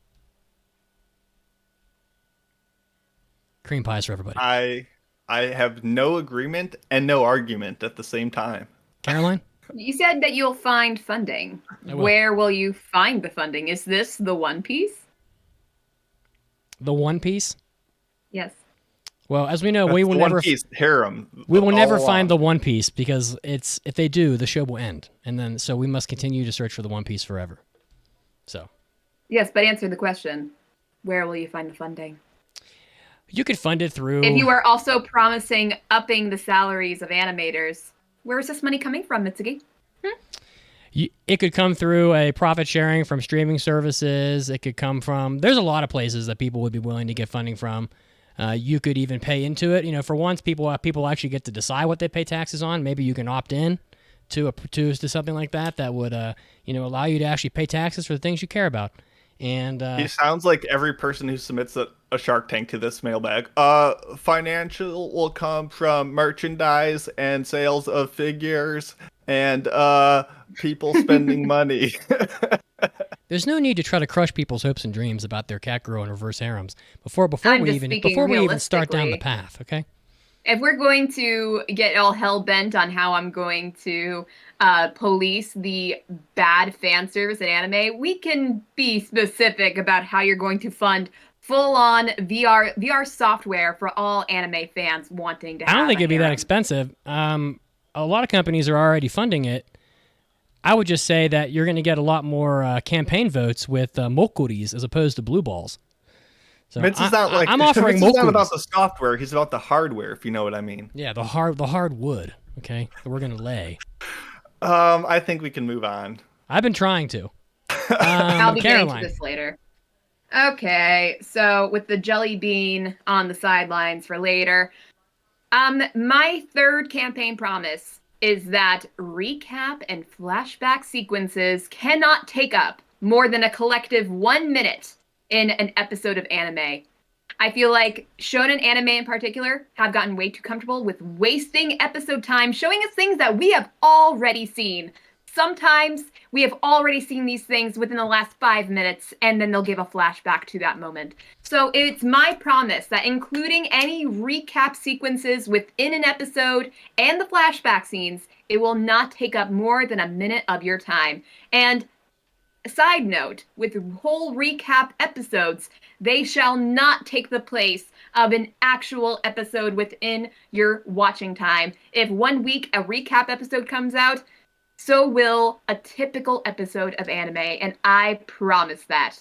Cream pies for everybody. I have no agreement and no argument at the same time. Caroline? You said that you'll find funding. Where will you find the funding? Is this the One Piece? The One Piece? Yes. Well, as we know, we will never harem. We will never find the One Piece, because if they do, the show will end, and then so we must continue to search for the One Piece forever. So. Yes, but answer the question: where will you find the funding? You could fund it through. If you are also promising upping the salaries of animators, where is this money coming from, Mitsuki? It could come through a profit sharing from streaming services. It could come from. There's a lot of places that people would be willing to get funding from. You could even pay into it. For once, people actually get to decide what they pay taxes on. Maybe you can opt in to something like that would allow you to actually pay taxes for the things you care about. And he sounds like every person who submits a Shark Tank to this mailbag. Financial will come from merchandise and sales of figures and people spending money. There's no need to try to crush people's hopes and dreams about their cat girl and reverse harems before we even start down the path. Okay. If we're going to get all hell bent on how I'm going to police the bad fan service in anime, we can be specific about how you're going to fund full-on VR software for all anime fans wanting to have. I don't think it'd be that expensive. A lot of companies are already funding it. I would just say that you're going to get a lot more campaign votes with mokuris as opposed to blue balls. So Mitz is not I'm offering Mitz is not about the software. He's about the hardware, if you know what I mean. Yeah, the hard wood. Okay, that we're going to lay. I think we can move on. I've been trying to. I'll be Caroline. getting to this later. Okay, so with the jelly bean on the sidelines for later, my third campaign promise is that recap and flashback sequences cannot take up more than a collective 1 minute in an episode of anime. I feel like shonen anime in particular have gotten way too comfortable with wasting episode time showing us things that we have already seen. Sometimes we have already seen these things within the last 5 minutes, and then they'll give a flashback to that moment. So it's my promise that including any recap sequences within an episode and the flashback scenes, it will not take up more than a minute of your time. And side note, with whole recap episodes, they shall not take the place of an actual episode within your watching time. If 1 week a recap episode comes out, so will a typical episode of anime, and I promise that.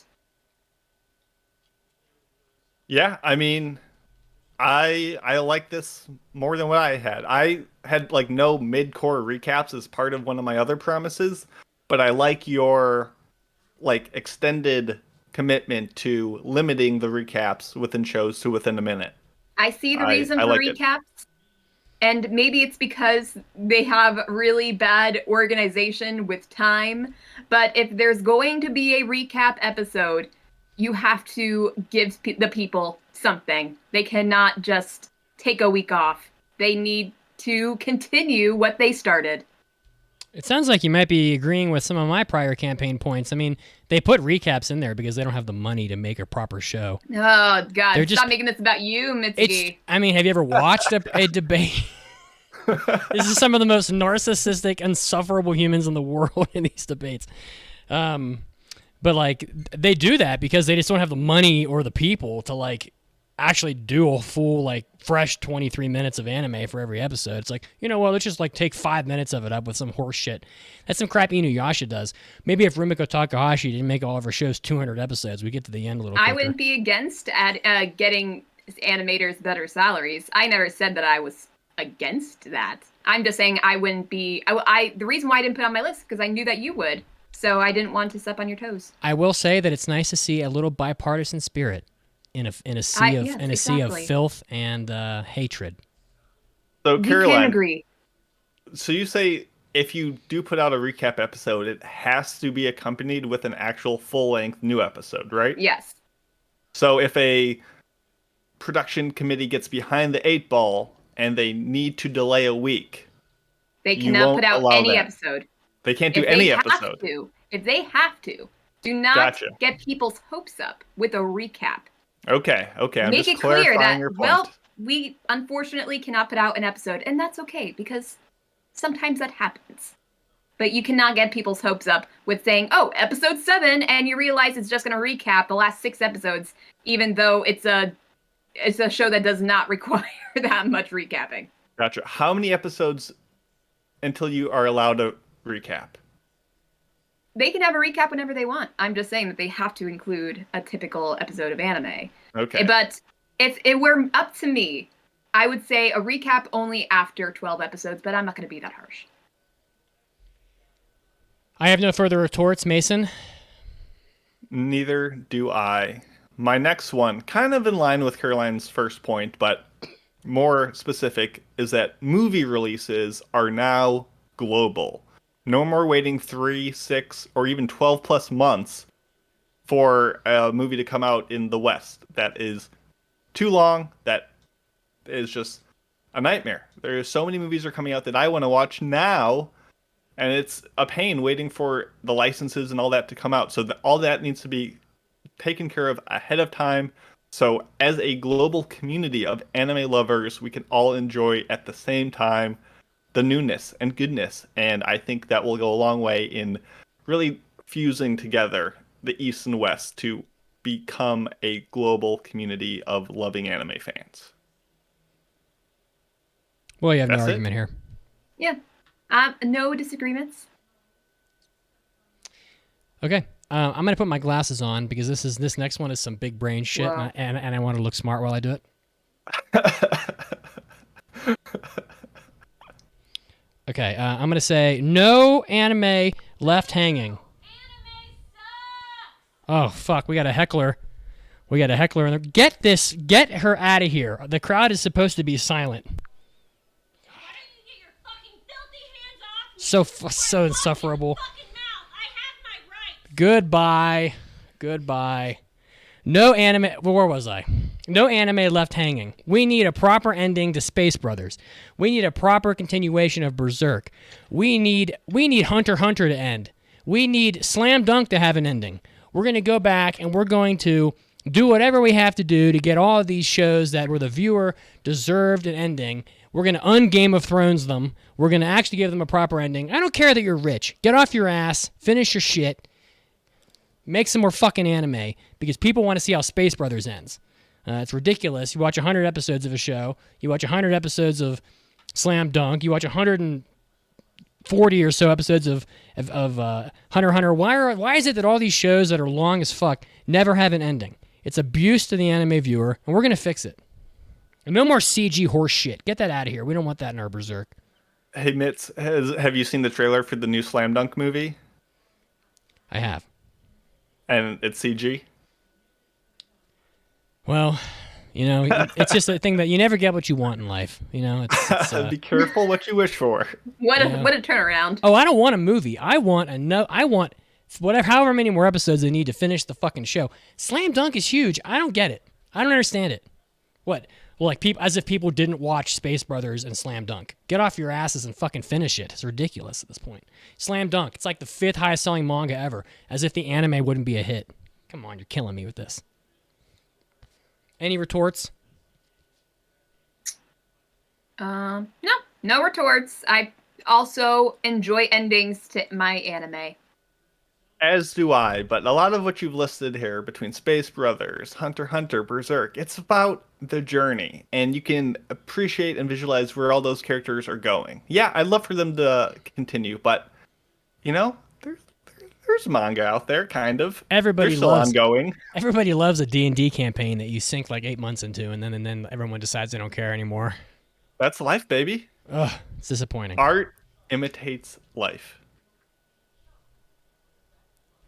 Yeah, I mean, I like this more than what I had. I had like no mid-core recaps as part of one of my other promises, but I like your like extended commitment to limiting the recaps within shows to within a minute. I see the reason I for like recaps. And maybe it's because they have really bad organization with time. But if there's going to be a recap episode, you have to give the people something. They cannot just take a week off. They need to continue what they started. It sounds like you might be agreeing with some of my prior campaign points. I mean, they put recaps in there because they don't have the money to make a proper show. Oh, God. They're just- Stop making this about you, Mitsuki. I mean, have you ever watched a debate? This is some of the most narcissistic, insufferable humans in the world in these debates. But, like, they do that because they just don't have the money or the people to, like, actually do a full, like, fresh 23 minutes of anime for every episode. It's like, you know what, let's just, like, take 5 minutes of it up with some horse shit. That's some crap Inuyasha does. Maybe if Rumiko Takahashi didn't make all of her shows 200 episodes, we get to the end a little quicker. I wouldn't be against getting animators better salaries. I never said that I was against that. I'm just saying I wouldn't be... the reason why I didn't put it on my list because I knew that you would. So I didn't want to step on your toes. I will say that it's nice to see a little bipartisan spirit in a sea of filth and hatred. So We Caroline, can agree. so you say if you do put out a recap episode, it has to be accompanied with an actual full-length new episode, right? Yes. So if a production committee gets behind the 8 ball and they need to delay a week, They You cannot won't put out allow any that. episode. they can't do If any they have episode. if they have to, do not Gotcha. get people's hopes up with a recap. Okay. I'm Make just it clear clarifying that, your point. well, we unfortunately cannot put out an episode, and that's okay, because sometimes that happens. But you cannot get people's hopes up with saying, oh, episode 7, and you realize it's just going to recap the last 6 episodes, even though it's a show that does not require that much recapping. Gotcha. How many episodes until you are allowed to recap? They can have a recap whenever they want. I'm just saying that they have to include a typical episode of anime. Okay. But if it were up to me, I would say a recap only after 12 episodes, but I'm not going to be that harsh. I have no further retorts, Mason. Neither do I. My next one, kind of in line with Caroline's first point, but more specific, is that movie releases are now global. No more waiting 3, 6, or even 12 plus months for a movie to come out in the West. That is too long. That is just a nightmare. There are so many movies are coming out that I want to watch now, and it's a pain waiting for the licenses and all that to come out. So all that needs to be taken care of ahead of time. So as a global community of anime lovers, we can all enjoy at the same time the newness and goodness. And I think that will go a long way in really fusing together the East and West to become a global community of loving anime fans. Well, you have no That's it. argument here. Yeah. No disagreements. Okay. I'm going to put my glasses on because this next one is some big brain shit, Wow. and I want to look smart while I do it. Okay, I'm going to say no anime left hanging. Oh, fuck, we got a heckler. We got a heckler in there. Get her out of here. The crowd is supposed to be silent. So insufferable. Goodbye. No anime. Where was I? No anime left hanging. We need a proper ending to Space Brothers. We need a proper continuation of Berserk. We need Hunter x Hunter to end. We need Slam Dunk to have an ending. We're going to go back and we're going to do whatever we have to do to get all of these shows that where the viewer deserved an ending. We're going to un-Game of Thrones them. We're going to actually give them a proper ending. I don't care that you're rich. Get off your ass. Finish your shit. Make some more fucking anime because people want to see how Space Brothers ends. It's ridiculous. You watch 100 episodes of a show. You watch 100 episodes of Slam Dunk. You watch 140 or so episodes of Hunter x Hunter. Why is it that all these shows that are long as fuck never have an ending? It's abuse to the anime viewer, and we're going to fix it. And no more CG horse shit. Get that out of here. We don't want that in our Berserk. Hey, Mitz, have you seen the trailer for the new Slam Dunk movie? I have. And it's CG? Well, it's just a thing that you never get what you want in life. It's Be careful what you wish for. What a turnaround. Oh, I don't want a movie. I want however many more episodes they need to finish the fucking show. Slam Dunk is huge. I don't get it. I don't understand it. What? Well, like as if people didn't watch Space Brothers and Slam Dunk. Get off your asses and fucking finish it. It's ridiculous at this point. Slam Dunk. It's like the 5th highest selling manga ever. As if the anime wouldn't be a hit. Come on, you're killing me with this. Any retorts? No retorts. I also enjoy endings to my anime. As do I, but a lot of what you've listed here between Space Brothers, Hunter x Hunter, Berserk, it's about the journey, and you can appreciate and visualize where all those characters are going. Yeah, I'd love for them to continue, but, there's manga out there, kind of. Everybody They're still ongoing. Everybody loves a D&D campaign that you sink like 8 months into, and then everyone decides they don't care anymore. That's life, baby. Ugh, it's disappointing. Art imitates life.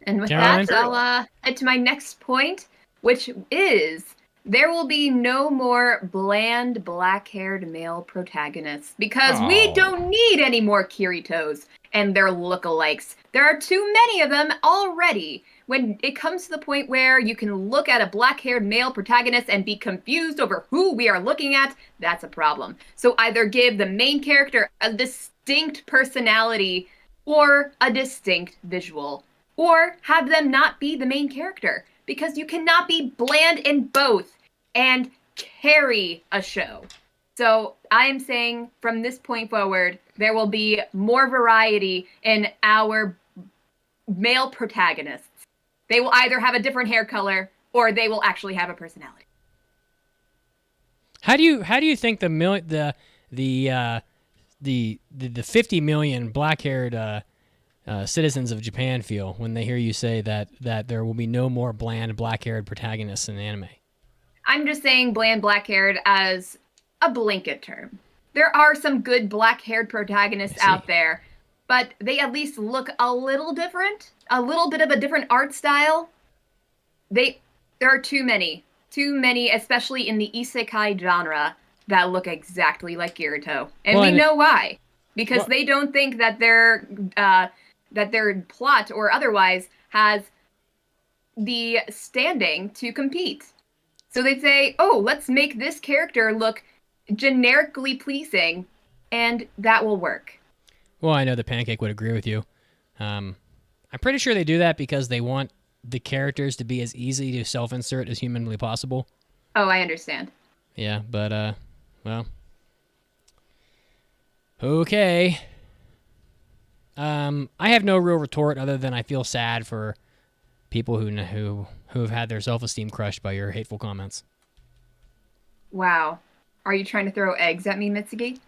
And with Caroline? that, I'll head to my next point, which is there will be no more bland black-haired male protagonists because we don't need any more Kiritos and their lookalikes. There are too many of them already. When it comes to the point where you can look at a black-haired male protagonist and be confused over who we are looking at, that's a problem. So either give the main character a distinct personality or a distinct visual. Or have them not be the main character. Because you cannot be bland in both and carry a show. So I am saying from this point forward, there will be more variety in our male protagonists. They will either have a different hair color or they will actually have a personality. How do you think the 50 million black-haired citizens of Japan feel when they hear you say that there will be no more bland black-haired protagonists in anime? I'm just saying bland black-haired as a blanket term. There are some good black-haired protagonists out there, but they at least look a little different, a little bit of a different art style. There are too many, especially in the isekai genre, that look exactly like Kirito. And we know why. Because they don't think that their plot or otherwise has the standing to compete. So they say, let's make this character look generically pleasing, and that will work. Well, I know the Pancake would agree with you. I'm pretty sure they do that because they want the characters to be as easy to self-insert as humanly possible. Oh, I understand. Yeah, but, well... Okay. I have no real retort other than I feel sad for people who have had their self-esteem crushed by your hateful comments. Wow. Are you trying to throw eggs at me, Mitsuki?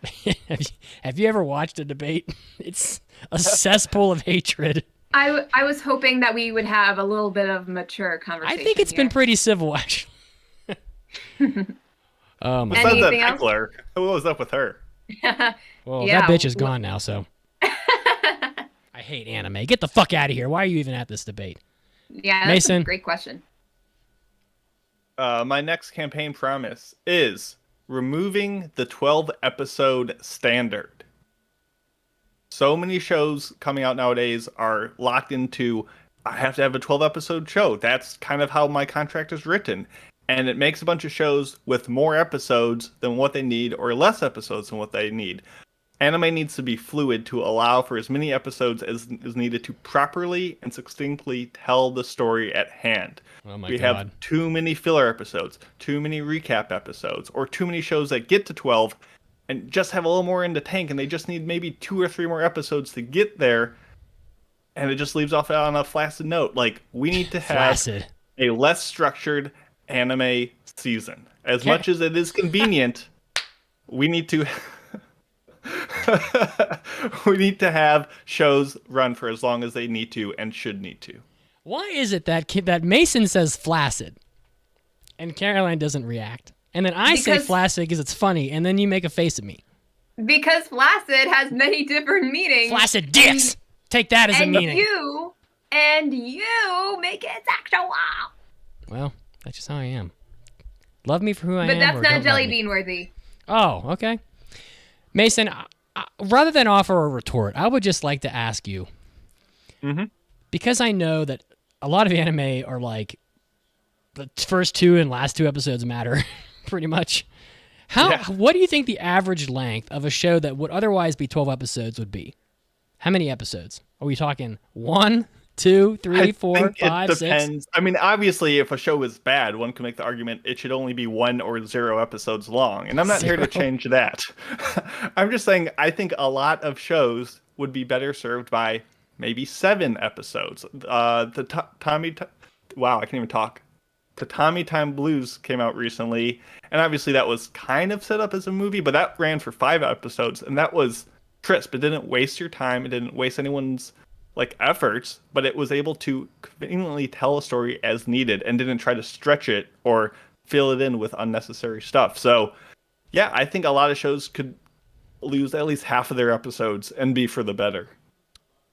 Have you ever watched a debate? It's a cesspool of hatred. I was hoping that we would have a little bit of mature conversation. I think it's been pretty civil, actually. Besides that heckler, what was up with her? Well, that bitch is gone now, so. I hate anime. Get the fuck out of here. Why are you even at this debate? Yeah, that's Mason? a great question. My next campaign promise is removing the 12-episode standard. So many shows coming out nowadays are locked into, I have to have a 12-episode show. That's kind of how my contract is written. And it makes a bunch of shows with more episodes than what they need or less episodes than what they need. Anime needs to be fluid to allow for as many episodes as is needed to properly and succinctly tell the story at hand. Oh my we God. have too many filler episodes, too many recap episodes, or too many shows that get to 12 and just have a little more in the tank, and they just need maybe 2 or 3 more episodes to get there, and it just leaves off on a flaccid note. Like, we need to have a less structured anime season. As much as it is convenient, we need to... we need to have shows run for as long as they need to and should need to. Why is it that Mason says flaccid and Caroline doesn't react? And then I say flaccid because it's funny, and then you make a face at me. Because flaccid has many different meanings. Flaccid dicks! Take that as a meaning. And you make it sexual. Well, that's just how I am. Love me for who I am. But that's not jelly bean worthy. Oh, okay. Mason, rather than offer a retort, I would just like to ask you, because I know that a lot of anime are like the first 2 and last 2 episodes matter, pretty much. What do you think the average length of a show that would otherwise be 12 episodes would be? How many episodes? Are we talking 1, 2, 3, 4, 5, 6? It depends. I mean, obviously, if a show is bad, one can make the argument it should only be 1 or 0 episodes long. And I'm not here to change that. I'm just saying I think a lot of shows would be better served by maybe 7 episodes. Wow, I can't even talk. Tatami Time Blues came out recently, and obviously that was kind of set up as a movie, but that ran for 5 episodes, and that was crisp. It didn't waste your time. It didn't waste anyone's efforts, but it was able to conveniently tell a story as needed and didn't try to stretch it or fill it in with unnecessary stuff. So, yeah, I think a lot of shows could lose at least half of their episodes and be for the better.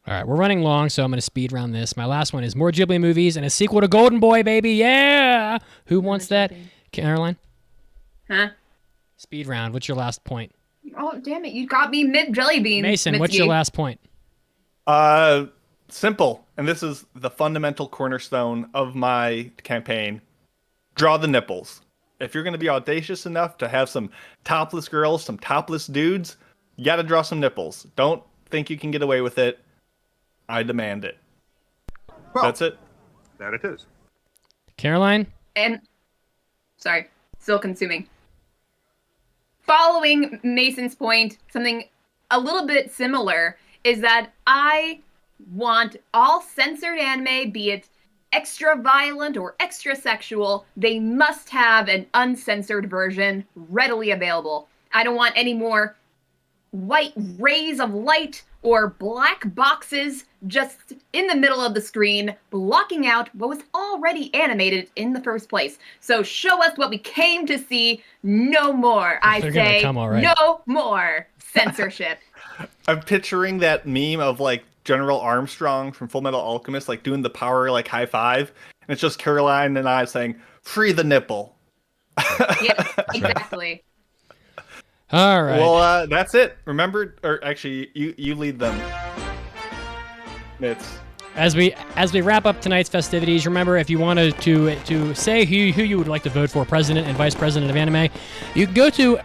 All right, we're running long, so I'm going to speed round this. My last one is more Ghibli movies and a sequel to Golden Boy, baby. Yeah! Who wants that? Caroline? Huh? Speed round. What's your last point? Oh, damn it. You got me mid-jelly bean. Mason, what's your last point? Simple. And this is the fundamental cornerstone of my campaign. Draw the nipples. If you're going to be audacious enough to have some topless girls, some topless dudes, you got to draw some nipples. Don't think you can get away with it. I demand it. Well, that's it. That it is. Caroline? And, sorry, still consuming. Following Mason's point, something a little bit similar is that I want all censored anime, be it extra violent or extra sexual, they must have an uncensored version readily available. I don't want any more white rays of light or black boxes just in the middle of the screen, blocking out what was already animated in the first place. So show us what we came to see. No more. I say no more censorship. I'm picturing that meme of General Armstrong from Full Metal Alchemist, doing the power high five, and it's just Caroline and I saying, "Free the nipple." Yeah, exactly. All right. Well, that's it. Remember, or actually, you lead them. As we wrap up tonight's festivities, remember, if you wanted to say who you would like to vote for president and vice president of anime, you can go to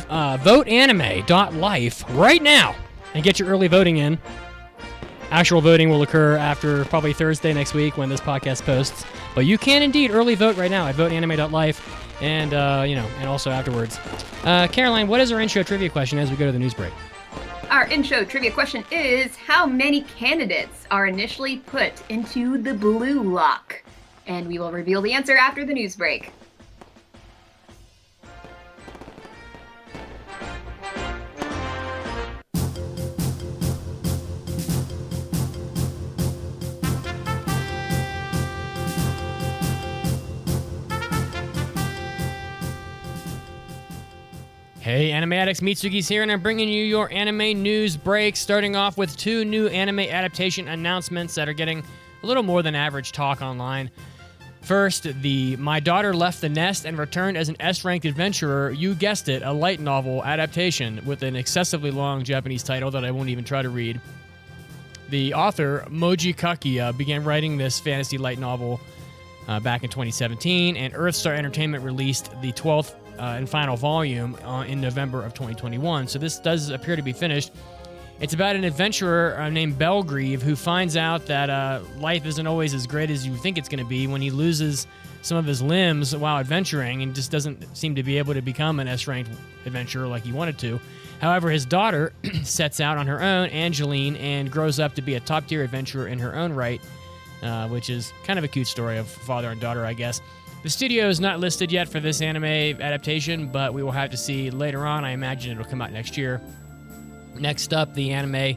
VOTEANIME.life right now and get your early voting in. Actual voting will occur after probably Thursday next week when this podcast posts, but you can indeed early vote right now at VOTEANIME.life. And, and also afterwards. Caroline, what is our intro trivia question as we go to the news break? Our intro trivia question is, how many candidates are initially put into the blue lock? And we will reveal the answer after the news break. Hey, Anime Addicts, Mitsugi's here, and I'm bringing you your anime news break, starting off with 2 new anime adaptation announcements that are getting a little more than average talk online. First, the My Daughter Left the Nest and Returned as an S-Ranked Adventurer, you guessed it, a light novel adaptation with an excessively long Japanese title that I won't even try to read. The author, Moji Kakiya, began writing this fantasy light novel back in 2017, and Earthstar Entertainment released the 12th and final volume in November of 2021, so this does appear to be finished. It's about an adventurer named Belgrieve who finds out that life isn't always as great as you think it's going to be when he loses some of his limbs while adventuring and just doesn't seem to be able to become an S-ranked adventurer like he wanted to. However, his daughter sets out on her own, Angeline, and grows up to be a top-tier adventurer in her own right, which is kind of a cute story of father and daughter, I guess. The studio is not listed yet for this anime adaptation, but we will have to see later on. I imagine it'll come out next year. Next up, the anime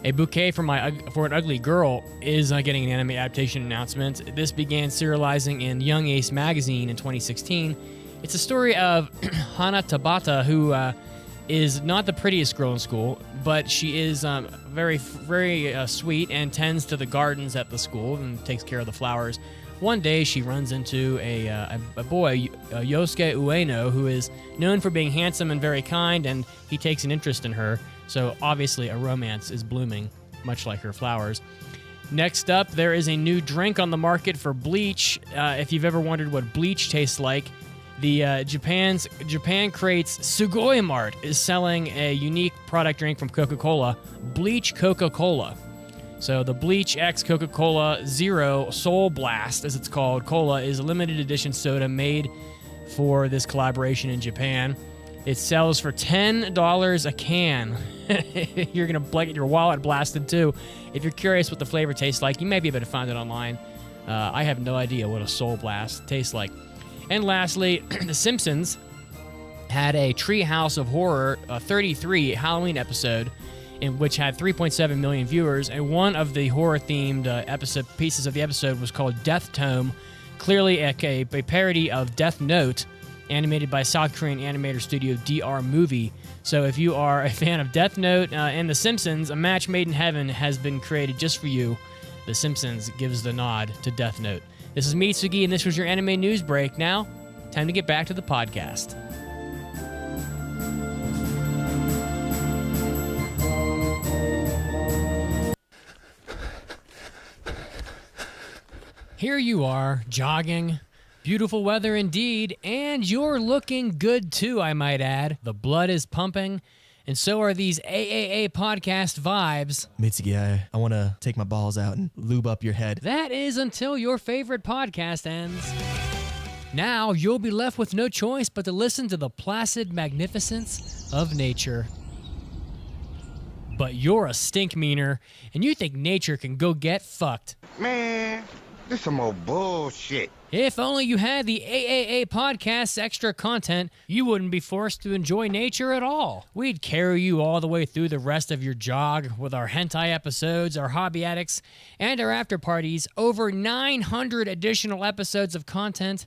A Bouquet for an Ugly Girl is getting an anime adaptation announcement. This began serializing in Young Ace magazine in 2016. It's a story of Hana Tabata, who is not the prettiest girl in school, but she is very, very sweet and tends to the gardens at the school and takes care of the flowers. One day, she runs into a boy, Yosuke Ueno, who is known for being handsome and very kind, and he takes an interest in her. So obviously a romance is blooming, much like her flowers. Next up, there is a new drink on the market for bleach. If you've ever wondered what bleach tastes like, the Japan Crates Sugoi Mart is selling a unique product drink from Coca-Cola, Bleach Coca-Cola. So the Bleach X Coca-Cola Zero Soul Blast, as it's called, cola, is a limited edition soda made for this collaboration in Japan. It sells for $10 a can. You're going to get your wallet blasted too. If you're curious what the flavor tastes like, you may be able to find it online. I have no idea what a Soul Blast tastes like. And lastly, The Simpsons had a Treehouse of Horror 33 Halloween episode, in which had 3.7 million viewers, and one of the horror-themed pieces of the episode was called Death Tome, clearly a parody of Death Note, animated by South Korean animator studio DR Movie. So if you are a fan of Death Note and The Simpsons, a match made in heaven has been created just for you. The Simpsons gives the nod to Death Note. This is Mitsugi, and this was your anime news break. Now, time to get back to the podcast. Here you are, jogging. Beautiful weather indeed, and you're looking good too, I might add. The blood is pumping, and so are these AAA podcast vibes. Mitsugi, I want to take my balls out and lube up your head. That is until your favorite podcast ends. Now you'll be left with no choice but to listen to the placid magnificence of nature. But you're a stink meaner, and you think nature can go get fucked. Man, this some old bullshit. If only you had the AAA Podcast's extra content, you wouldn't be forced to enjoy nature at all. We'd carry you all the way through the rest of your jog with our hentai episodes, our hobby addicts, and our after parties, over 900 additional episodes of content.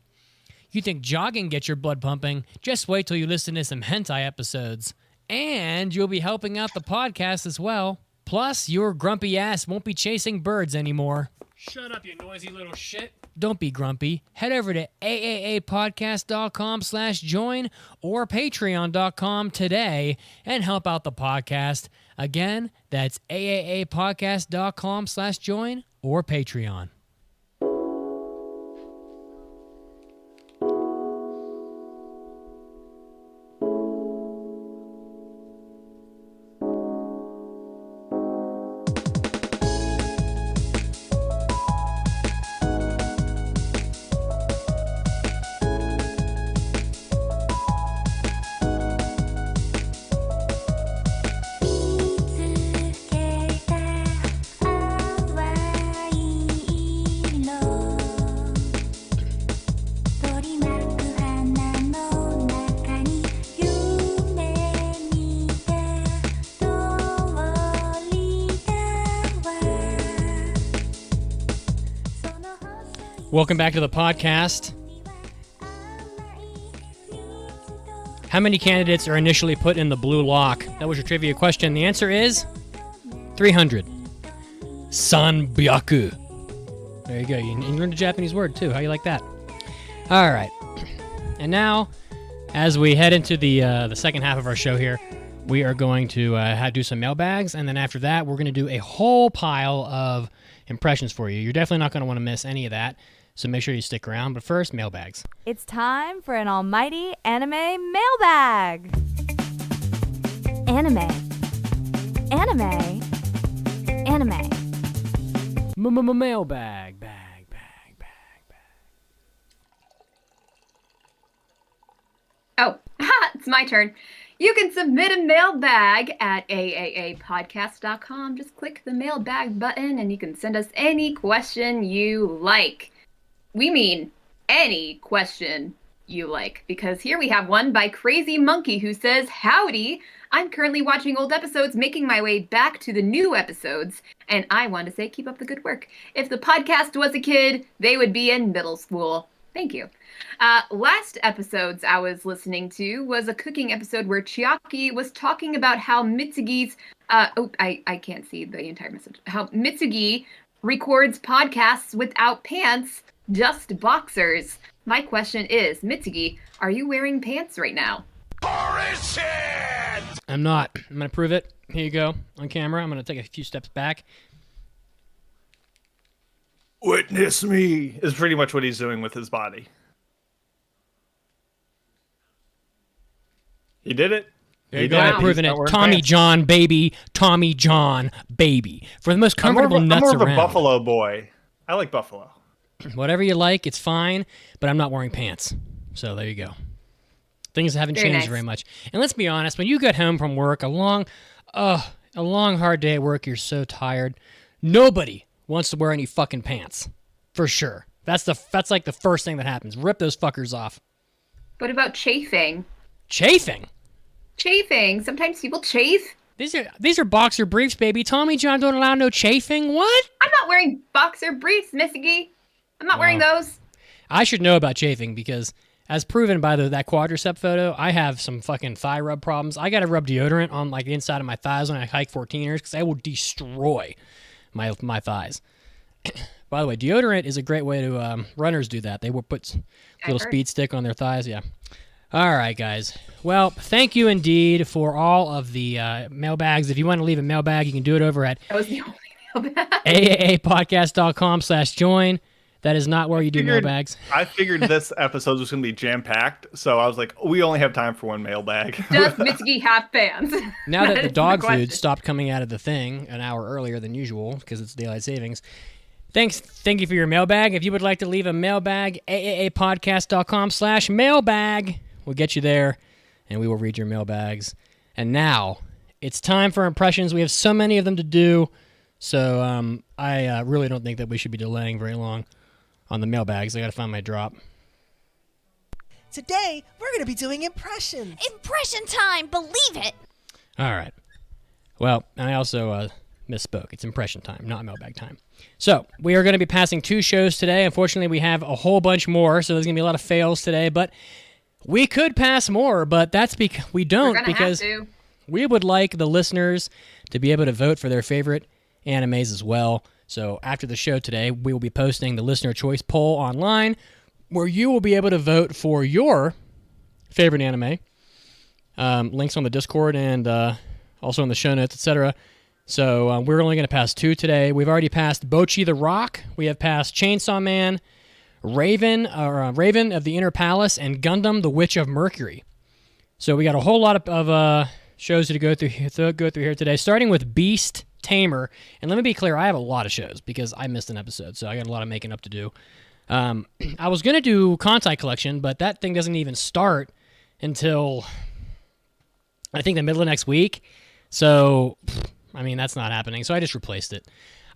You think jogging gets your blood pumping? Just wait till you listen to some hentai episodes. And you'll be helping out the podcast as well. Plus, your grumpy ass won't be chasing birds anymore. Shut up, you noisy little shit. Don't be grumpy. Head over to AAApodcast.com/join or Patreon.com today and help out the podcast. Again, that's AAApodcast.com/join or Patreon. Welcome back to the podcast. How many candidates are initially put in the blue lock? That was your trivia question. The answer is 300. Sanbyaku. There you go. You learned a Japanese word, too. How you like that? All right. And now, as we head into the second half of our show here, we are going to do some mailbags, and then after that, we're going to do a whole pile of impressions for you. You're definitely not going to want to miss any of that, so make sure you stick around. But first, mailbags. It's time for an almighty anime mailbag. Anime. Mailbag. Oh, it's my turn. You can submit a mailbag at AAApodcast.com. Just click the mailbag button and you can send us any question you like. We mean any question you like, because here we have one by Crazy Monkey who says, "Howdy, I'm currently watching old episodes, making my way back to the new episodes, and I want to say keep up the good work. If the podcast was a kid, they would be in middle school. Thank you. Last episodes I was listening to was a cooking episode where Chiaki was talking about how Mitsugi's, I can't see the entire message, how Mitsugi records podcasts without pants, just boxers. My question is, Mitsugi, are you wearing pants right now?" I'm not. I'm going to prove it. Here you go. On camera. I'm going to take a few steps back. Witness me is pretty much what he's doing with his body. He did it. There you go. I'm proving it. Tommy John, baby. Tommy John, baby. For the most comfortable nuts around. I'm more of a Buffalo boy. I like Buffalo. Whatever you like, it's fine, but I'm not wearing pants. So there you go. Things haven't changed very much. And let's be honest, when you get home from work, a long, hard day at work, you're so tired. Nobody wants to wear any fucking pants. For sure. That's like the first thing that happens. Rip those fuckers off. What about chafing? Chafing? Chafing. Sometimes people chafe. These are boxer briefs, baby. Tommy John don't allow no chafing. What? I'm not wearing boxer briefs, Mitsugi. I'm not wearing those. I should know about chafing because, as proven by that quadricep photo, I have some fucking thigh rub problems. I got to rub deodorant on like the inside of my thighs when I hike 14ers because I will destroy my thighs. By the way, deodorant is a great way to runners do that. They will put a little speed stick on their thighs. Yeah. All right, guys. Well, thank you indeed for all of the mailbags. If you want to leave a mailbag, you can do it over at that was the only mailbag. AAApodcast.com/join. That is not where you do mailbags. I figured this episode was going to be jam-packed, so I was like, we only have time for one mailbag. Does Mitsugi have pants? Now that the dog food stopped coming out of the thing an hour earlier than usual because it's daylight savings, thank you for your mailbag. If you would like to leave a mailbag, AAApodcast.com/mailbag. We'll get you there, and we will read your mailbags. And now, it's time for impressions. We have so many of them to do, so I really don't think that we should be delaying very long on the mailbags. I got to find my drop. Today, we're going to be doing impressions. Impression time, believe it. All right. Well, I also misspoke. It's impression time, not mailbag time. So, we are going to be passing 2 shows today. Unfortunately, we have a whole bunch more, so there's going to be a lot of fails today, but we could pass more, but that's because we don't, because we would like the listeners to be able to vote for their favorite animes as well. So after the show today, we will be posting the listener choice poll online where you will be able to vote for your favorite anime. Links on the Discord and also in the show notes, etc. So we're only going to pass 2 today. We've already passed Bocchi the Rock. We have passed Chainsaw Man, Raven of the Inner Palace, and Gundam the Witch of Mercury. So we got a whole lot of shows to go through here today, starting with Beast Tamer. And let me be clear, I have a lot of shows because I missed an episode, so I got a lot of making up to do. I was going to do Kantai Collection, but that thing doesn't even start until, I think, the middle of next week. So, I mean, that's not happening. So I just replaced it.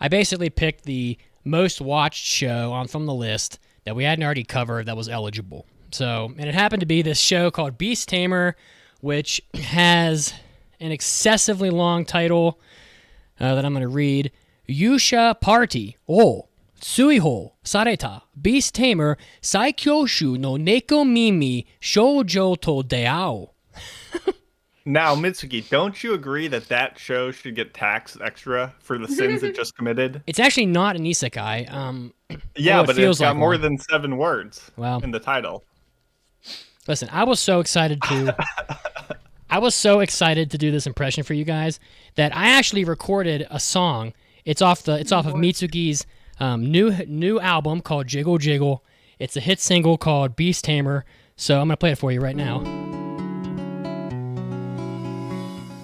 I basically picked the most watched show from the list that we hadn't already covered that was eligible. So, and it happened to be this show called Beast Tamer, which has an excessively long title that I'm going to read. Yusha Party o Tsuiho Sareta Beast Tamer Saikyoshu no Neko Mimi Shoujo to Deao. Now, Mitsuki, don't you agree that show should get taxed extra for the sins it just committed? It's actually not an isekai. Yeah, but it's got like more one. than 7 words Well, in the title. listen, I was so excited to do this impression for you guys that I actually recorded a song. It's off of Mitsuki's new album called Jiggle Jiggle. It's a hit single called Beast Tamer. So I'm gonna play it for you right now.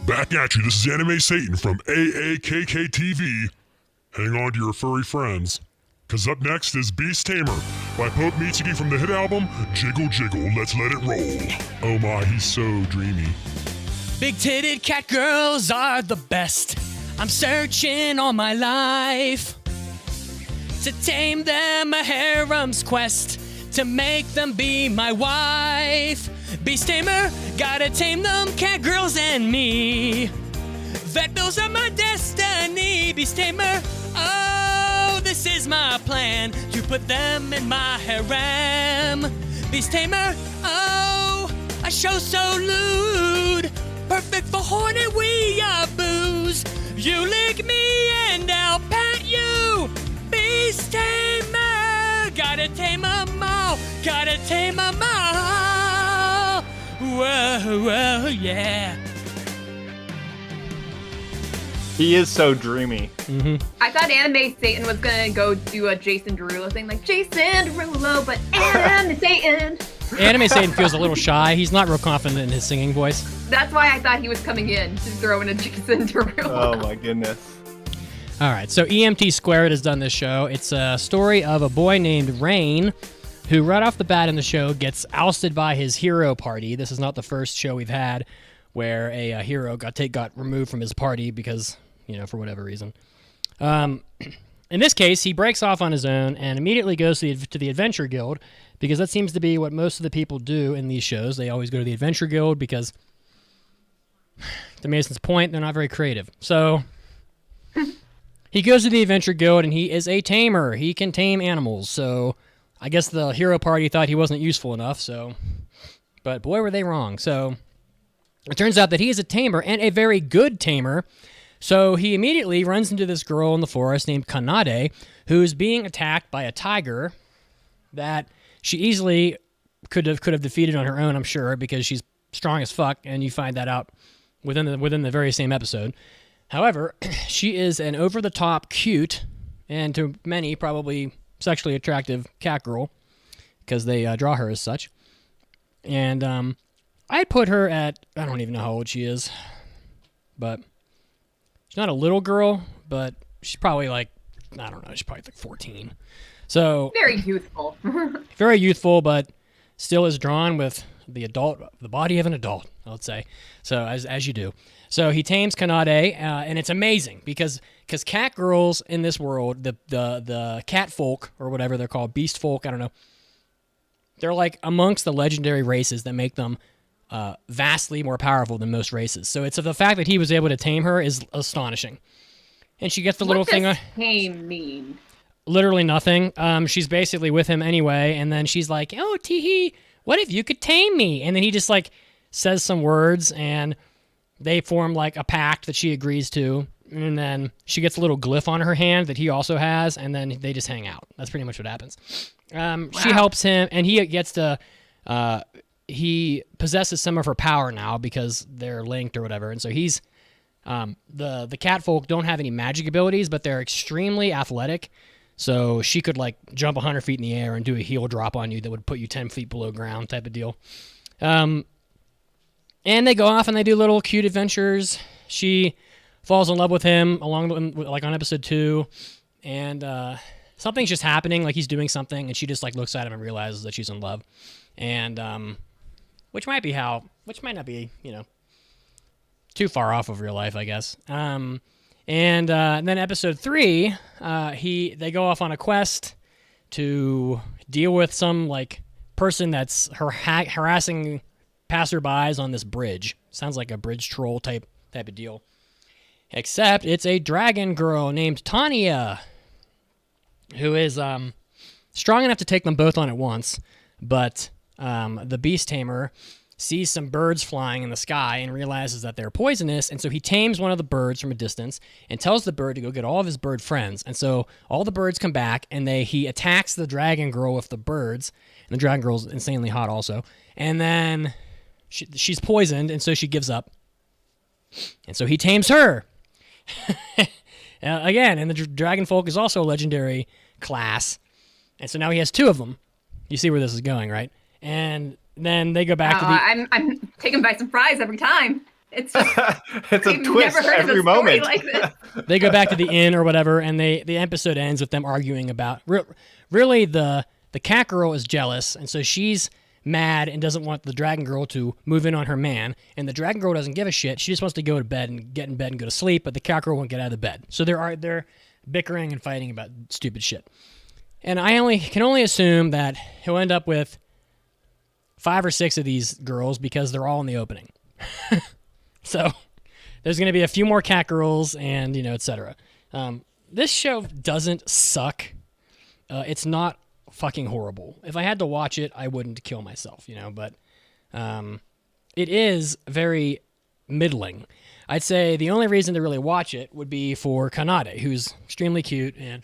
Back at you, this is Anime Satan from AAKK TV. Hang on to your furry friends, cause up next is Beast Tamer by Pope Mitsuki from the hit album Jiggle Jiggle, Let's Let It Roll. Oh my, he's so dreamy. Big-titted cat girls are the best. I'm searching all my life to tame them, a harem's quest, to make them be my wife. Beast Tamer, gotta tame them cat girls and me. Vet bills are my destiny. Beast Tamer, oh, this is my plan, to put them in my harem. Beast Tamer, oh, a show so lewd, perfect for horny weeaboos. You lick me and I'll pat you. Beast Tamer, gotta tame 'em all, gotta tame 'em all. Whoa, whoa, yeah. He is so dreamy. I thought Anime Satan was gonna go do a Jason Derulo thing, like Jason Derulo, but Anime Satan. Anime Satan feels a little shy. He's not real confident in his singing voice. That's why I thought he was coming in to throw in a Jason Derulo. Oh my goodness. All right, so EMT Squared has done this show. It's a story of a boy named Rain, who right off the bat in the show gets ousted by his hero party. This is not the first show we've had where a hero got removed from his party because, for whatever reason. In this case, he breaks off on his own and immediately goes to the Adventure Guild, because that seems to be what most of the people do in these shows. They always go to the Adventure Guild because, to Mason's point, they're not very creative. So he goes to the Adventure Guild, and he is a tamer. He can tame animals. So I guess the hero party thought he wasn't useful enough. But boy, were they wrong. So it turns out that he is a tamer, and a very good tamer. So he immediately runs into this girl in the forest named Kanade, who's being attacked by a tiger that she easily could have defeated on her own, I'm sure, because she's strong as fuck, and you find that out within the very same episode. However, she is an over-the-top cute, and to many probably sexually attractive cat girl, because they draw her as such. And I'd put her at, I don't even know how old she is, but she's not a little girl, but she's probably like, I don't know, she's probably like 14. So Very youthful. very youthful, but still is drawn with the body of an adult, I would say. So as you do. So he tames Kanade, and it's amazing because cat girls in this world, the cat folk or whatever they're called, beast folk, I don't know. They're like amongst the legendary races that make them vastly more powerful than most races. So it's the fact that he was able to tame her is astonishing. And she gets the little thing. What does tame mean? Literally nothing. She's basically with him anyway, and then she's like, "Oh, Teehee, what if you could tame me?" And then he just like says some words, and they form like a pact that she agrees to. And then she gets a little glyph on her hand that he also has, and then they just hang out. That's pretty much what happens. She helps him, and he gets to. He possesses some of her power now because they're linked or whatever, and so he's. The cat folk don't have any magic abilities, but they're extremely athletic. So she could like jump 100 feet in the air and do a heel drop on you that would put you 10 feet below ground type of deal. And they go off and they do little cute adventures. She falls in love with him like on episode 2, and something's just happening, like he's doing something, and she just like looks at him and realizes that she's in love, and which might not be too far off of real life, I guess. And then episode 3, they go off on a quest to deal with some like person that's harassing passerbys on this bridge. Sounds like a bridge troll type of deal. Except it's a dragon girl named Tanya, who is strong enough to take them both on at once, but the Beast Tamer sees some birds flying in the sky and realizes that they're poisonous. And so he tames one of the birds from a distance and tells the bird to go get all of his bird friends. And so all the birds come back, and he attacks the dragon girl with the birds. And the dragon girl's insanely hot also. And then she's poisoned, and so she gives up. And so he tames her. Again, and the dragon folk is also a legendary class. And so now he has 2 of them. You see where this is going, right? And then they go back to the... I'm taken by surprise every time. It's just, it's a twist every moment. Like this. They go back to the inn or whatever, and the episode ends with them arguing about... Really, the cat girl is jealous, and so she's mad and doesn't want the dragon girl to move in on her man. And the dragon girl doesn't give a shit. She just wants to go to bed and get in bed and go to sleep, but the cat girl won't get out of the bed. So they're bickering and fighting about stupid shit. And I can only assume that he'll end up with 5 or 6 of these girls because they're all in the opening. So there's going to be a few more cat girls and, etc. This show doesn't suck. It's not fucking horrible. If I had to watch it, I wouldn't kill myself, but it is very middling. I'd say the only reason to really watch it would be for Kanade, who's extremely cute and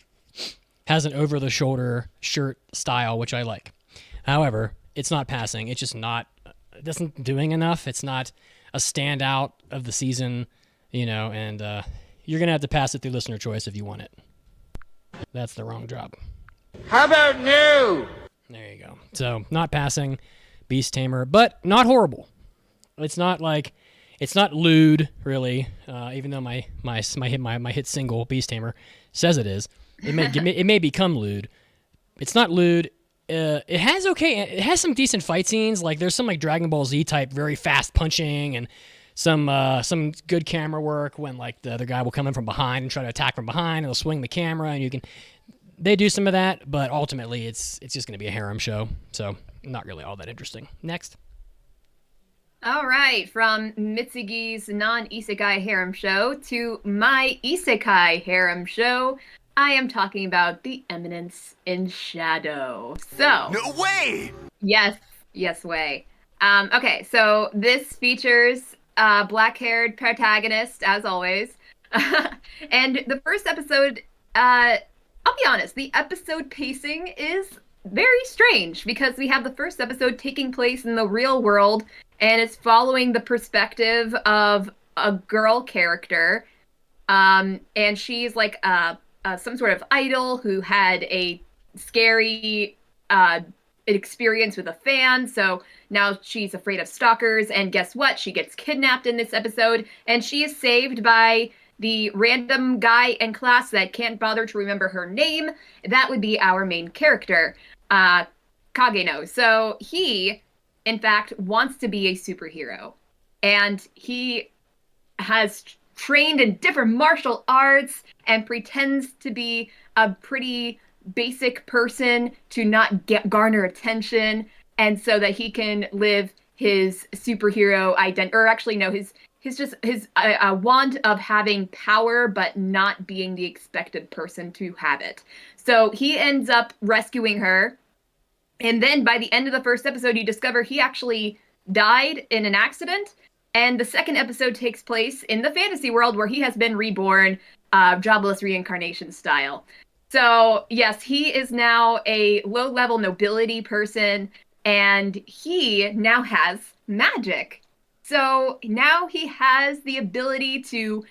has an over-the-shoulder shirt style, which I like. However, it's not passing. It's just not, it isn't doing enough. It's not a standout of the season, and you're going to have to pass it through listener choice if you want it. That's the wrong job. How about new? There you go. So, not passing, Beast Tamer, but not horrible. It's not lewd, really, even though my hit single, Beast Tamer, says it is. It may become lewd. It's not lewd. It has some decent fight scenes. Like there's some like Dragon Ball Z type, very fast punching, and some good camera work when like the other guy will come in from behind and try to attack from behind, and they'll swing the camera, and they do some of that, but ultimately it's just going to be a harem show, so not really all that interesting. Next. All right, from Mitsugi's non-isekai harem show to my isekai harem show, I am talking about The Eminence in Shadow. So... No way! Yes, way. Okay, so this features a black-haired protagonist, as always. And the first episode, I'll be honest, the episode pacing is very strange because we have the first episode taking place in the real world, and it's following the perspective of a girl character, and she's like some sort of idol who had a scary experience with a fan, so now she's afraid of stalkers, and guess what? She gets kidnapped in this episode, and she is saved by the random guy in class that can't bother to remember her name. That would be our main character, Kageno. So he, in fact, wants to be a superhero, and he has trained in different martial arts and pretends to be a pretty basic person to not garner attention, and so that he can live his superhero identity, or actually no, his wand of having power but not being the expected person to have it. So he ends up rescuing her, and then by the end of the first episode you discover he actually died in an accident. And the second episode takes place in the fantasy world where he has been reborn, jobless reincarnation style. So, yes, he is now a low-level nobility person, and he now has magic. So now he has the ability to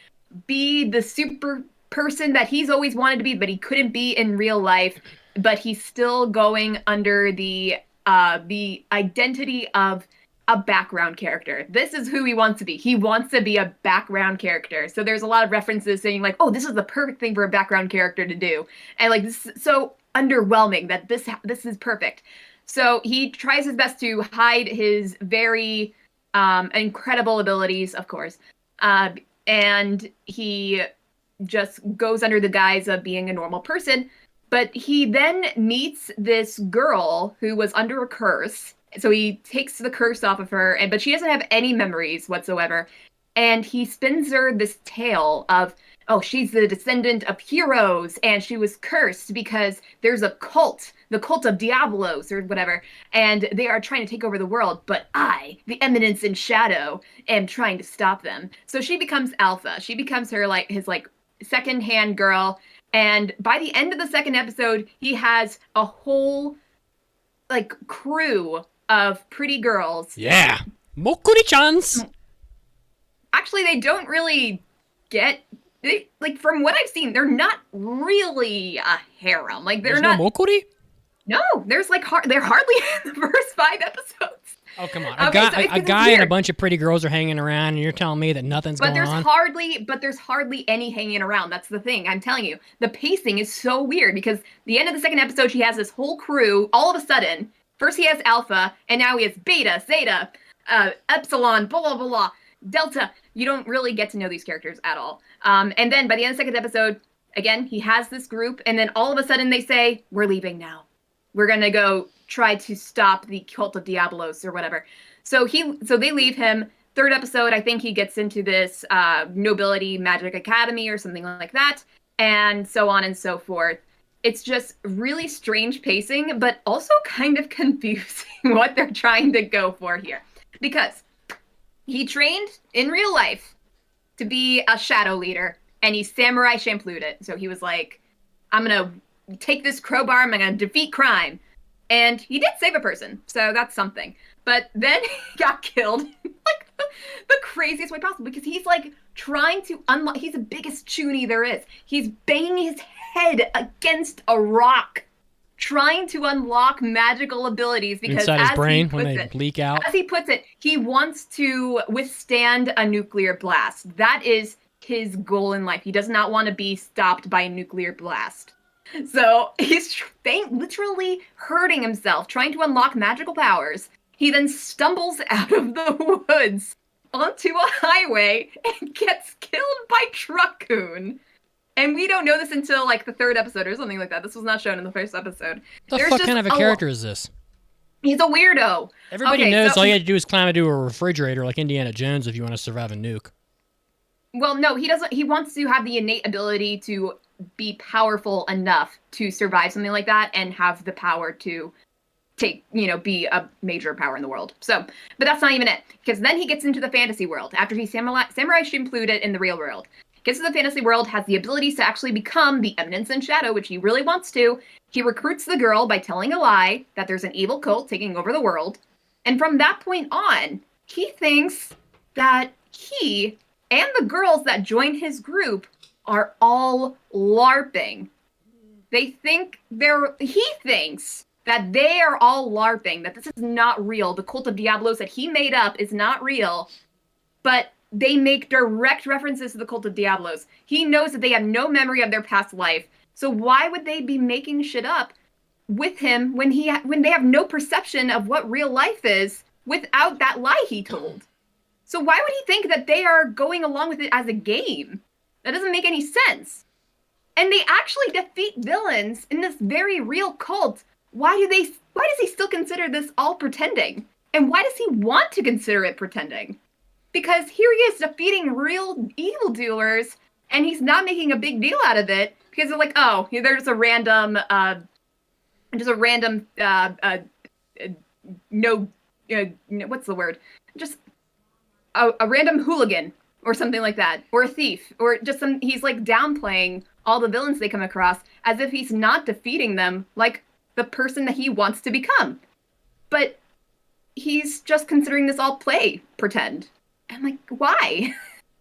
be the super person that he's always wanted to be, but he couldn't be in real life, but he's still going under the identity of a background character. This is who he wants to be. He wants to be a background character. So there's a lot of references saying like, oh, this is the perfect thing for a background character to do. And like, this is so underwhelming that this is perfect. So he tries his best to hide his very incredible abilities, of course. And he just goes under the guise of being a normal person. But he then meets this girl who was under a curse. So he takes the curse off of her, but she doesn't have any memories whatsoever. And he spins her this tale of oh, she's the descendant of heroes, and she was cursed because there's a cult, the cult of Diablos or whatever, and they are trying to take over the world, but I, the Eminence in Shadow, am trying to stop them. So she becomes Alpha. She becomes his second-hand girl, and by the end of the second episode, he has a whole crew of pretty girls. Yeah. Mokuri-chans. Actually, they don't really from what I've seen, they're not really a harem. There's not no Mokuri? No, there's they're hardly in the first 5 episodes. Oh, come on. A guy and a bunch of pretty girls are hanging around, and you're telling me that nothing's going on? But there's hardly any hanging around. That's the thing. I'm telling you. The pacing is so weird because the end of the second episode, she has this whole crew. All of a sudden, first he has Alpha, and now he has Beta, Zeta, Epsilon, blah, blah, blah, blah, Delta. You don't really get to know these characters at all. And then by the end of the second episode, again, he has this group, and then all of a sudden they say, we're leaving now. We're going to go try to stop the cult of Diablos or whatever. So they leave him. Third episode, I think he gets into this nobility magic academy or something like that, and so on and so forth. It's just really strange pacing, but also kind of confusing what they're trying to go for here. Because he trained in real life to be a shadow leader, and he samurai shampooed it. So he was like, I'm going to take this crowbar, I'm going to defeat crime. And he did save a person, so that's something. But then he got killed the craziest way possible because he's trying to unlock, he's the biggest chuny there is. He's banging his head against a rock, trying to unlock magical abilities because inside his brain when they leak out. As he puts it, he wants to withstand a nuclear blast. That is his goal in life. He does not want to be stopped by a nuclear blast. So he's literally hurting himself, trying to unlock magical powers. He then stumbles out of the woods onto a highway and gets killed by Truck-kun. And we don't know this until the third episode or something like that. This was not shown in the first episode. What the fuck kind of a character is this? He's a weirdo. Everybody knows all you have to do is climb into a refrigerator like Indiana Jones if you want to survive a nuke. Well, no, he doesn't. He wants to have the innate ability to be powerful enough to survive something like that and have the power to be a major power in the world. So, but that's not even it. Because then he gets into the fantasy world after he samurai shampooed it in the real world. Gets to the fantasy world, has the abilities to actually become the Eminence in Shadow, which he really wants to. He recruits the girl by telling a lie that there's an evil cult taking over the world. And from that point on, he thinks that he and the girls that join his group are all LARPing. He thinks that they are all LARPing, that this is not real. The cult of Diablos that he made up is not real, but they make direct references to the cult of Diablos. He knows that they have no memory of their past life. So why would they be making shit up with him when they have no perception of what real life is without that lie he told? So why would he think that they are going along with it as a game? That doesn't make any sense. And they actually defeat villains in this very real cult. Why does he still consider this all pretending? And why does he want to consider it pretending? Because here he is defeating real evildoers, and he's not making a big deal out of it because they're like, oh, there's a random, what's the word? Just a random hooligan or something like that, or a thief, or just he's downplaying all the villains they come across as if he's not defeating them like the person that he wants to become. But he's just considering this all pretend. I'm like, why?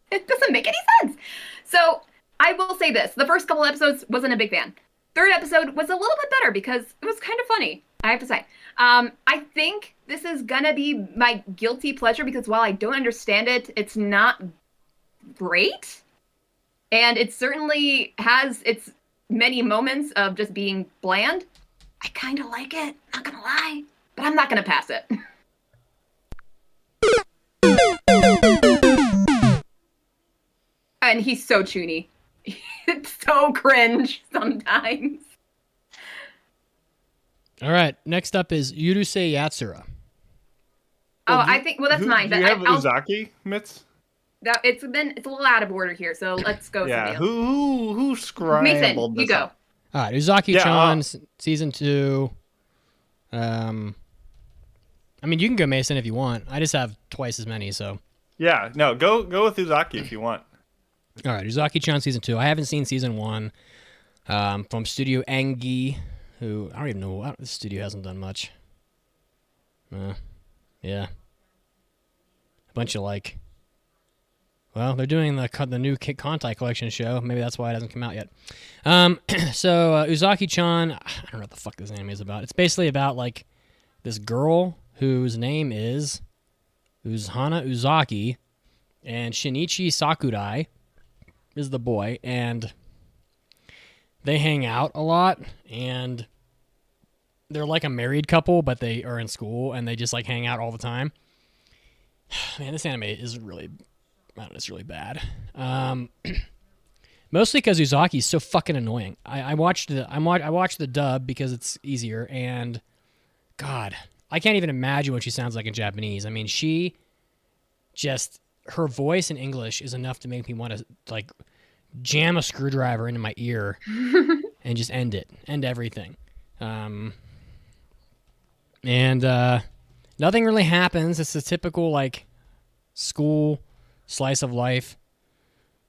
It doesn't make any sense. So I will say this. The first couple episodes, wasn't a big fan. Third episode was a little bit better because it was kind of funny, I have to say. I think this is gonna be my guilty pleasure because while I don't understand it, it's not great. And it certainly has its many moments of just being bland. I kind of like it, not gonna lie. But I'm not gonna pass it. And he's so chuny. It's so cringe sometimes. All right, next up is Urusei Yatsura. I think, well, that's mine. Do you have Uzaki, Mitz? It's a little out of order here, so let's go. Yeah, Sabil. who scrambled Mason, you this go. up? All right, Uzaki-chan, season 2. I mean, you can go Mason if you want. I just have twice as many, so. Yeah, no, go with Uzaki if you want. All right, Uzaki-chan season 2. I haven't seen season 1 from Studio Angi, who I don't even know. This studio hasn't done much. Yeah. A bunch of well, they're doing the new Kontai collection show. Maybe that's why it hasn't come out yet. So Uzaki-chan, I don't know what the fuck this anime is about. It's basically about this girl whose name is Uzhana Uzaki, and Shinichi Sakurai is the boy, and they hang out a lot, and they're like a married couple, but they are in school, and they just hang out all the time. Man, this anime is really, I don't know, it's really bad. Mostly because Uzaki's so fucking annoying. I watched the dub because it's easier, and God, I can't even imagine what she sounds like in Japanese. I mean, her voice in English is enough to make me want to jam a screwdriver into my ear and just end everything. And nothing really happens. It's a typical school slice of life,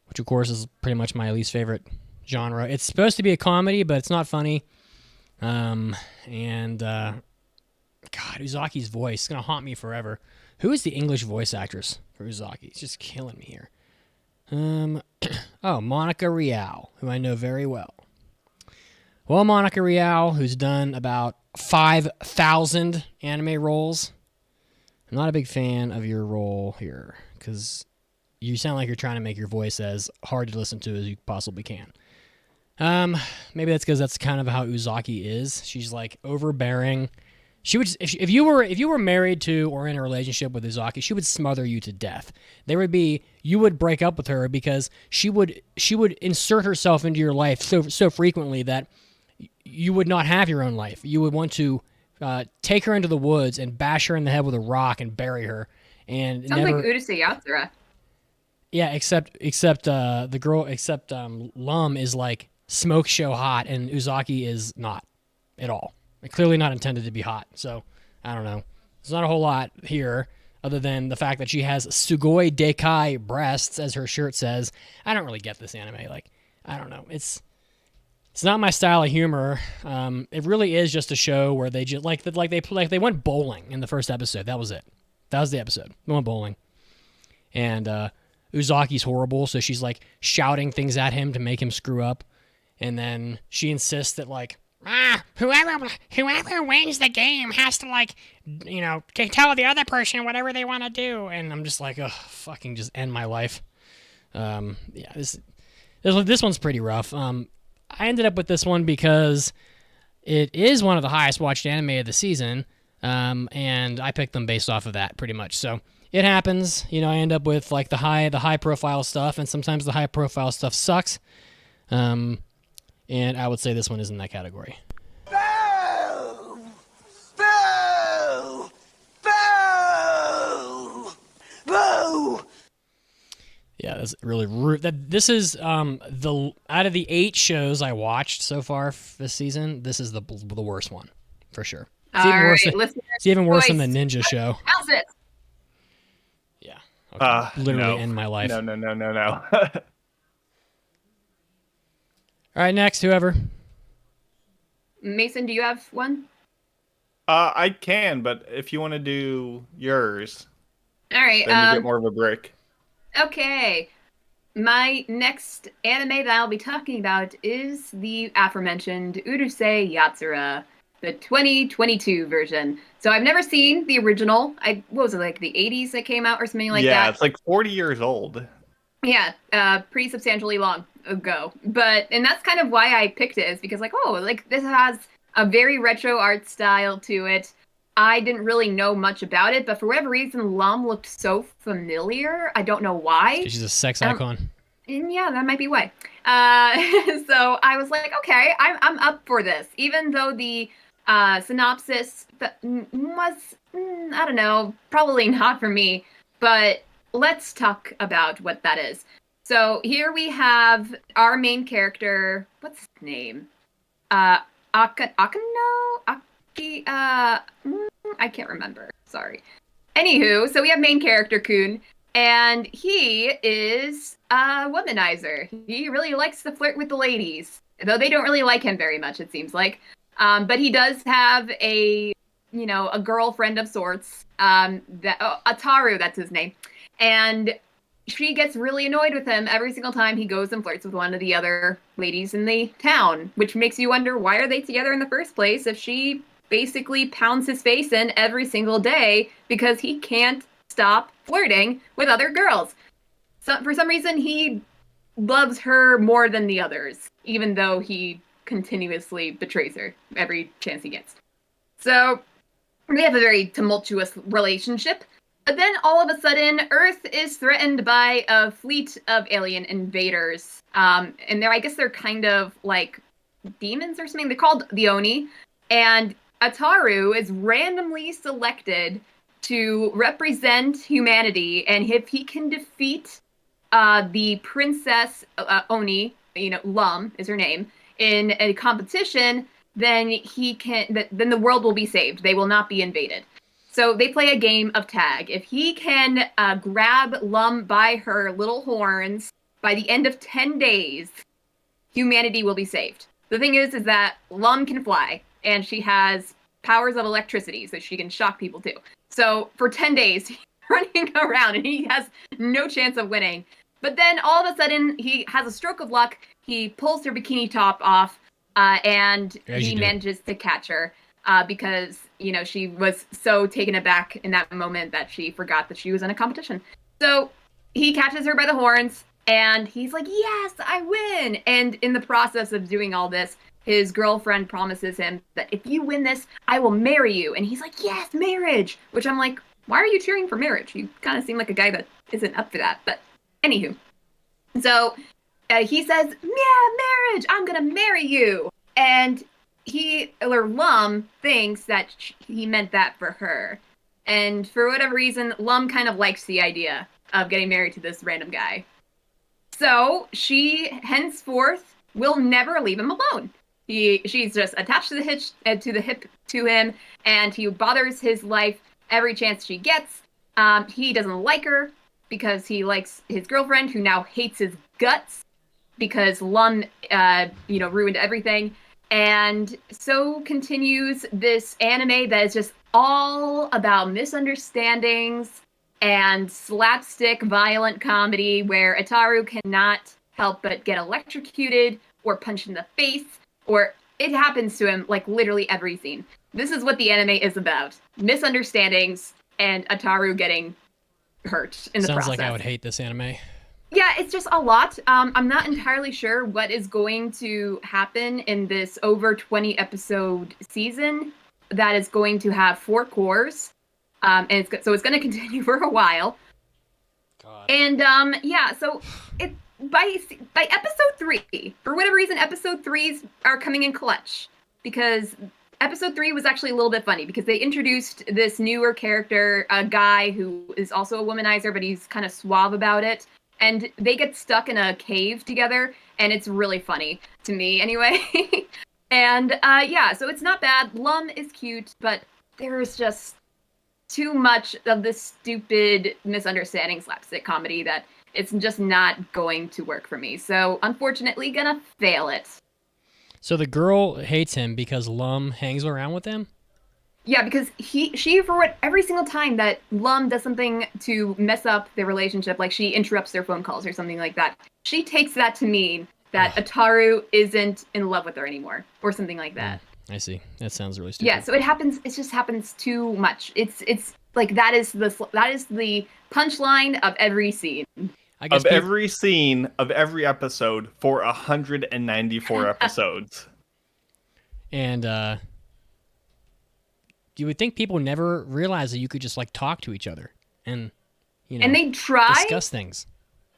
which of course is pretty much my least favorite genre. It's supposed to be a comedy, but it's not funny. God, Uzaki's voice is gonna haunt me forever. Who is the English voice actress for Uzaki? It's just killing me here. Monica Rial, who I know very well. Well, Monica Rial, who's done about 5,000 anime roles. I'm not a big fan of your role here, because you sound like you're trying to make your voice as hard to listen to as you possibly can. Maybe that's because that's kind of how Uzaki is. She's overbearing. She would, if you were married to or in a relationship with Uzaki, she would smother you to death. You would break up with her because she would insert herself into your life so frequently that you would not have your own life. You would want to take her into the woods and bash her in the head with a rock and bury her. And sounds like Urusei Yatsura. Yeah, except the girl, Lum is smoke show hot, and Uzaki is not at all. Clearly not intended to be hot. So I don't know. There's not a whole lot here other than the fact that she has sugoi dekai breasts, as her shirt says. I don't really get this anime. I don't know. It's not my style of humor. It really is just a show where they just they went bowling in the first episode. That was it. That was the episode. They went bowling, and Uzaki's horrible, so she's shouting things at him to make him screw up, and then she insists that whoever wins the game has to tell the other person whatever they want to do, and I'm just fucking just end my life. This one's pretty rough. I ended up with this one because it is one of the highest watched anime of the season, and I picked them based off of that pretty much. So it happens, I end up with the high profile stuff, and sometimes the high profile stuff sucks. And I would say this one is in that category. Boo! Boo! Boo! Boo! Yeah, that's really rude. This is out of the 8 shows I watched so far this season, this is the worst one for sure. It's even worse than the Ninja show. How's it? Yeah. Okay. Literally end my life. No. All right, next, whoever. Mason, do you have one? I can, but if you want to do yours, all right, then you get more of a break. Okay. My next anime that I'll be talking about is the aforementioned Urusei Yatsura, the 2022 version. So I've never seen the original. What was it, the 80s that came out or something like that? Yeah, it's 40 years old. Yeah, pretty substantially long ago. And that's kind of why I picked it, is because this has a very retro art style to it. I didn't really know much about it, but for whatever reason, Lum looked so familiar. I don't know why. She's a sex icon. And yeah, that might be why. So I was like, okay, I'm up for this, even though the synopsis was, I don't know, probably not for me, but let's talk about what that is. So here we have our main character. What's his name? I can't remember. Sorry. Anywho, so we have main character Kun, and he is a womanizer. He really likes to flirt with the ladies, though they don't really like him very much, it seems like. But he does have a girlfriend of sorts. Ataru, that's his name, and she gets really annoyed with him every single time he goes and flirts with one of the other ladies in the town, which makes you wonder, why are they together in the first place if she basically pounds his face in every single day because he can't stop flirting with other girls. So for some reason, he loves her more than the others, even though he continuously betrays her every chance he gets. So they have a very tumultuous relationship. But then all of a sudden, Earth is threatened by a fleet of alien invaders. And I guess they're kind of like demons or something. They're called the Oni. And Ataru is randomly selected to represent humanity. And if he can defeat the Princess Oni, Lum is her name, in a competition, then then the world will be saved. They will not be invaded. So they play a game of tag. If he can grab Lum by her little horns by the end of 10 days, humanity will be saved. The thing is that Lum can fly, and she has powers of electricity, so she can shock people too. So for 10 days, he's running around, and he has no chance of winning. But then all of a sudden, he has a stroke of luck. He pulls her bikini top off, and he manages to catch her. Because, she was so taken aback in that moment that she forgot that she was in a competition. So he catches her by the horns, and he's like, yes, I win! And in the process of doing all this, his girlfriend promises him that if you win this, I will marry you. And he's like, yes, marriage! Which I'm like, why are you cheering for marriage? You kind of seem like a guy that isn't up for that. But anywho. So he says, yeah, marriage! I'm gonna marry you! And Lum thinks that he meant that for her. And for whatever reason, Lum kind of likes the idea of getting married to this random guy. So she henceforth will never leave him alone. She's just attached to the hip to him, and he bothers his life every chance she gets. He doesn't like her because he likes his girlfriend, who now hates his guts because Lum, ruined everything. And so continues this anime that is just all about misunderstandings and slapstick violent comedy where Ataru cannot help but get electrocuted or punched in the face, or it happens to him like literally every scene. This is what the anime is about. Misunderstandings and Ataru getting hurt in the process. Sounds like I would hate this anime. Yeah, it's just a lot. I'm not entirely sure what is going to happen in this over 20 episode season that is going to have 4 cores. And it's going to continue for a while. God. And so it by episode 3, for whatever reason, episode 3s are coming in clutch, because episode 3 was actually a little bit funny because they introduced this newer character, a guy who is also a womanizer, but he's kind of suave about it. And they get stuck in a cave together, and it's really funny to me anyway. And so it's not bad. Lum is cute, but there's just too much of this stupid misunderstanding slapstick comedy that it's just not going to work for me. So unfortunately, gonna fail it. So the girl hates him because Lum hangs around with him? Yeah, because she every single time that Lum does something to mess up their relationship, like she interrupts their phone calls or something like that, she takes that to mean that Ataru isn't in love with her anymore, or something like that. I see. That sounds really stupid. Yeah, so it just happens too much. It's like that is the punchline of every scene. Every scene of every episode for 194 episodes. And you would think people never realize that you could just like talk to each other and and they try discuss things.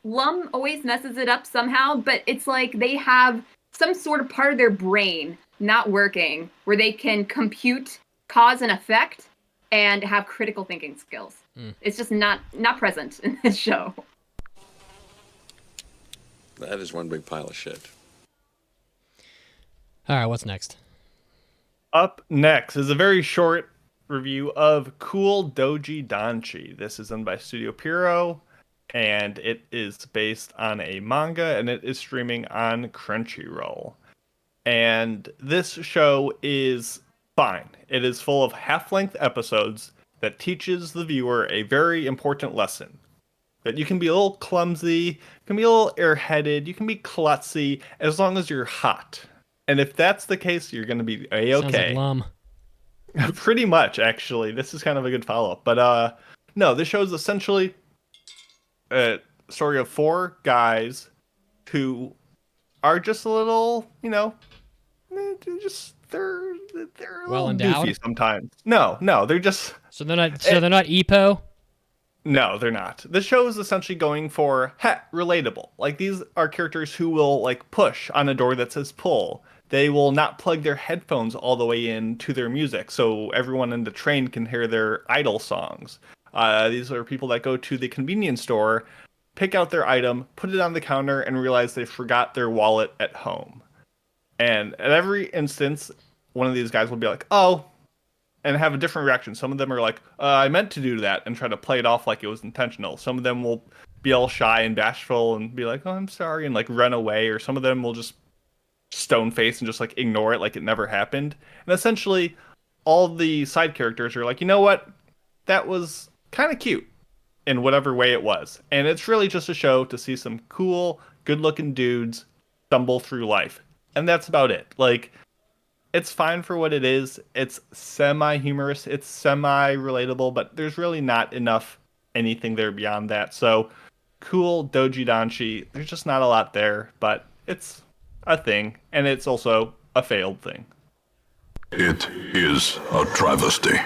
Lum always messes it up somehow, but it's like they have some sort of part of their brain not working where they can compute cause and effect, and have critical thinking skills. It's just not present in this show. That is one big pile of shit. All right, what's next? Up next is a very short review of Cool Doji Danshi. This is done by Studio Pierrot, and it is based on a manga, and it is streaming on Crunchyroll. And this show is fine. It is full of half-length episodes that teaches the viewer a very important lesson. That you can be a little clumsy, you can be a little airheaded, you can be klutzy, as long as you're hot. And if that's the case, you're going to be A-okay. Sounds like Lum. Pretty much, actually. This is kind of a good follow-up. But no, this show is essentially a story of 4 guys who are just a little, they're a Well little endowed? goofy sometimes. No, they're just... So they're not EPO? No, they're not. The show is essentially going for, relatable. Like, these are characters who will, push on a door that says pull. They will not plug their headphones all the way in to their music, so everyone in the train can hear their idol songs. These are people that go to the convenience store, pick out their item, put it on the counter, and realize they forgot their wallet at home. And at every instance, one of these guys will be like, oh, and have a different reaction. Some of them are like, I meant to do that, and try to play it off like it was intentional. Some of them will be all shy and bashful and be like, oh, I'm sorry, and run away. Or some of them will just stone face and just ignore it like it never happened. And essentially, all the side characters are like, you know what? That was kind of cute in whatever way it was. And it's really just a show to see some cool, good-looking dudes stumble through life. And that's about it. It's fine for what it is. It's semi-humorous. It's semi-relatable, but there's really not enough anything there beyond that. So, Cool Doji Danshi, there's just not a lot there, but it's a thing, and it's also a failed thing. It is a travesty.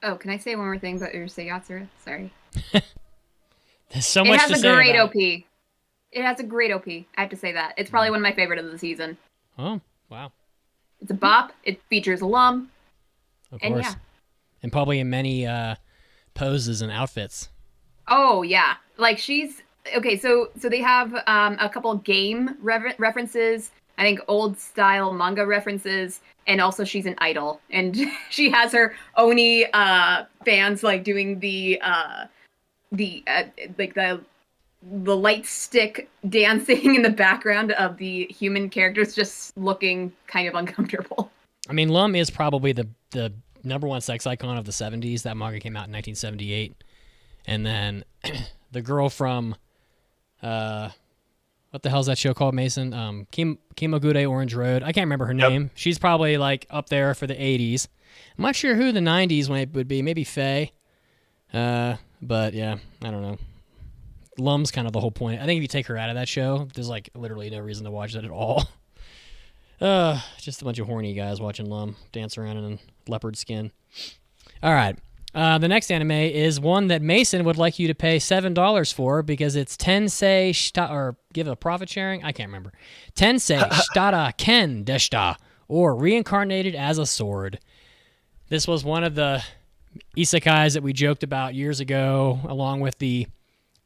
Oh, can I say one more thing about Urusei Yatsura? Sorry. There's so much to say. It has a great OP. It has a great OP. I have to say that. It's probably one of my favorite of the season. Oh, wow. It's a bop. It features Alum. Of course. And yeah. And probably in many poses and outfits. Oh, yeah. She's... Okay, so they have a couple game references, I think old-style manga references, and also she's an idol. And she has her Oni fans, doing the light stick dancing in the background of the human characters just looking kind of uncomfortable. I mean, Lum is probably the number one sex icon of the 70s. That manga came out in 1978. And then the girl from, what the hell's that show called, Mason? Kimogure Orange Road. I can't remember her name. Yep. She's probably up there for the 80s. I'm not sure who the 90s would be. Maybe Faye. But yeah, I don't know. Lum's kind of the whole point. I think if you take her out of that show, there's literally no reason to watch that at all. Just a bunch of horny guys watching Lum dance around in leopard skin. All right. The next anime is one that Mason would like you to pay $7 for because it's Tensei or give a profit sharing? I can't remember. Tensei Shitara Ken Deshita, or Reincarnated as a Sword. This was one of the isekais that we joked about years ago, along with the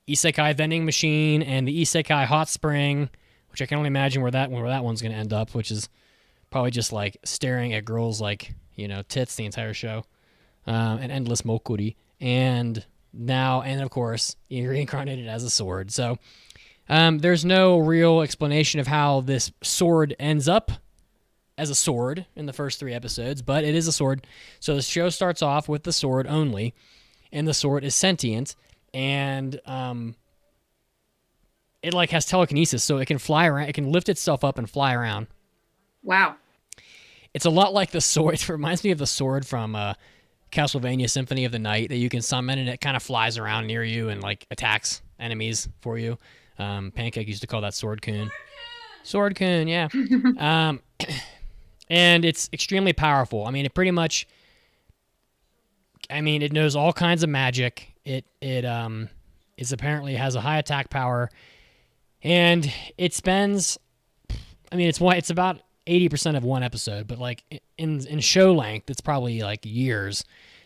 isekai vending machine and the isekai hot spring, which I can only imagine where that one's going to end up, which is probably just staring at girls tits the entire show. And endless mokuri, and of course, Reincarnated as a Sword. So there's no real explanation of how this sword ends up as a sword in the first 3 episodes, but it is a sword. So the show starts off with the sword only, and the sword is sentient, and it has telekinesis, so it can fly around. It can lift itself up and fly around. Wow. It's a lot like the sword. It reminds me of the sword from Castlevania Symphony of the Night that you can summon, and it kind of flies around near you and attacks enemies for you. Pancake used to call that Sword-kun. Sword-kun, yeah. And it's extremely powerful. I mean, it knows all kinds of magic. It apparently has a high attack power, and it spends. It's about 80% of one episode, but in show length, it's probably years.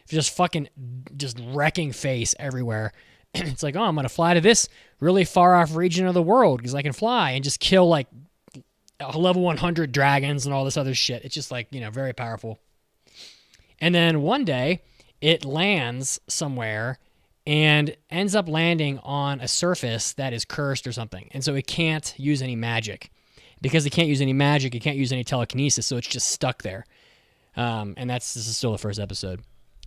just fucking just wrecking face everywhere. It's like, oh, I'm gonna fly to this really far off region of the world because I can fly and just kill like level 100 dragons and all this other shit. It's just like, very powerful. And then one day it lands somewhere and ends up landing on a surface that is cursed or something. And so it can't use any magic. Because it can't use any magic, it can't use any telekinesis, so it's just stuck there. And this is still the first episode.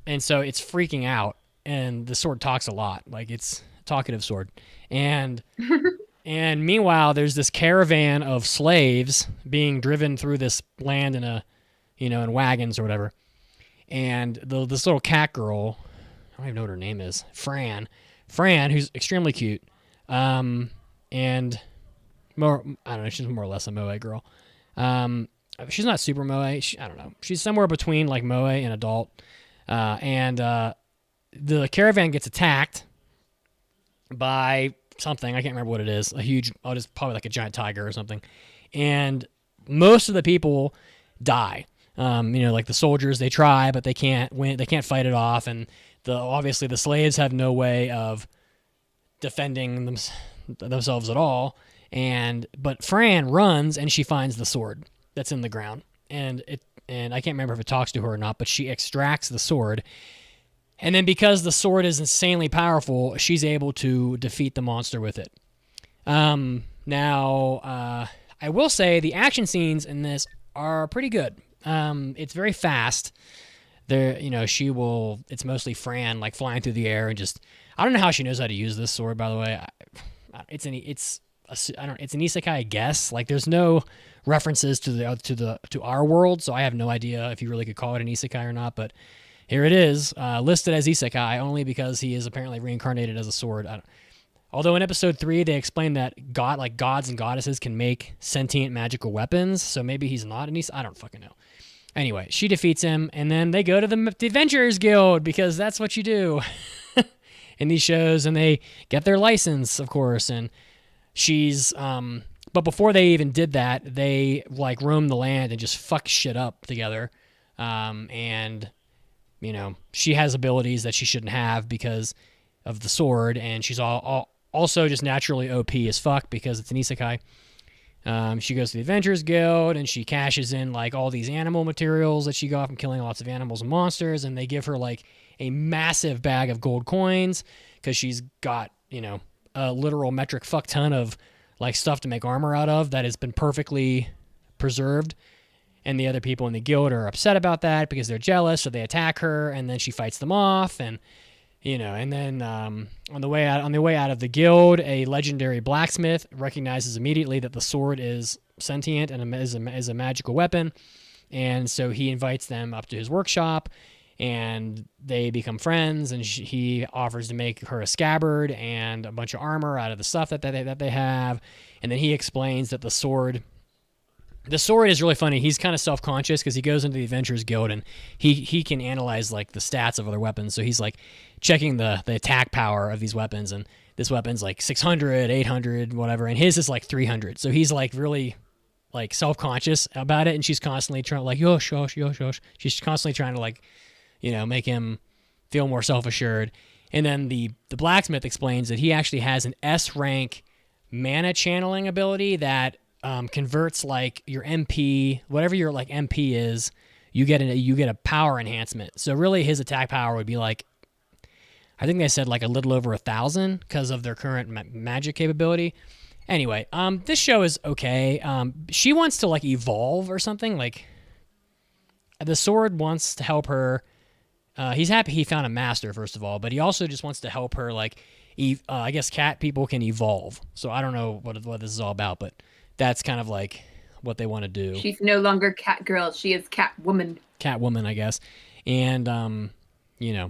And so it's freaking out, and the sword talks a lot. Like, it's a talkative sword. And and meanwhile, there's this caravan of slaves being driven through this land in wagons or whatever. And this little cat girl, I don't even know what her name is, Fran, who's extremely cute, and more, I don't know, she's more or less a moe girl. She's not super moe. I don't know. She's somewhere between like moe and adult. And the caravan gets attacked by something. I can't remember what it is. It's probably like a giant tiger or something. And most of the people die. Like the soldiers, they try, but they can't win. They can't fight it off. And obviously the slaves have no way of defending themselves at all. But Fran runs and she finds the sword that's in the ground, and I can't remember if it talks to her or not, but she extracts the sword, and then because the sword is insanely powerful, she's able to defeat the monster with it. Now, I will say the action scenes in this are pretty good. It's very fast. It's mostly Fran like flying through the air and just, I don't know how she knows how to use this sword, by the way. It's an isekai, I guess. Like, there's no references to our world, so I have no idea if you really could call it an isekai or not. But here it is, listed as isekai only because he is apparently reincarnated as a sword. Although in episode 3 they explain that gods and goddesses can make sentient magical weapons, so maybe he's not an isekai. I don't fucking know. Anyway, she defeats him, and then they go to the Adventurers Guild because that's what you do in these shows, and they get their license, of course, and she's but before they even did that, they like roam the land and just fuck shit up together. And she has abilities that she shouldn't have because of the sword, and she's also just naturally OP as fuck because it's an isekai. She goes to the Adventurers Guild and she cashes in like all these animal materials that she got from killing lots of animals and monsters, and they give her like a massive bag of gold coins because she's got, a literal metric fuck ton of like stuff to make armor out of that has been perfectly preserved. And the other people in the guild are upset about that because they're jealous, so they attack her, and then she fights them off. And and then on the way out of the guild, a legendary blacksmith recognizes immediately that the sword is sentient and is a magical weapon, and so he invites them up to his workshop, and they become friends. And he offers to make her a scabbard and a bunch of armor out of the stuff that they have, and then he explains that the sword is really funny. He's kind of self-conscious because he goes into the Adventurers Guild and he can analyze like the stats of other weapons. So he's like checking the attack power of these weapons, and this weapon's like 600, 800, whatever, and his is like 300. So he's like really like self-conscious about it, and she's constantly trying like yosh. She's constantly trying to like make him feel more self-assured. And then the blacksmith explains that he actually has an S rank mana channeling ability that converts like your MP, whatever your like MP is, you get a power enhancement. So really his attack power would be like, I think they said like a little over 1,000 because of their current magic capability. Anyway, this show is okay. She wants to like evolve or something. Like the sword wants to help her. He's happy he found a master, first of all, but he also just wants to help her like, I guess cat people can evolve. So I don't know what this is all about, but that's kind of like what they want to do. She's no longer cat girl. She is cat woman. Cat woman, I guess. And,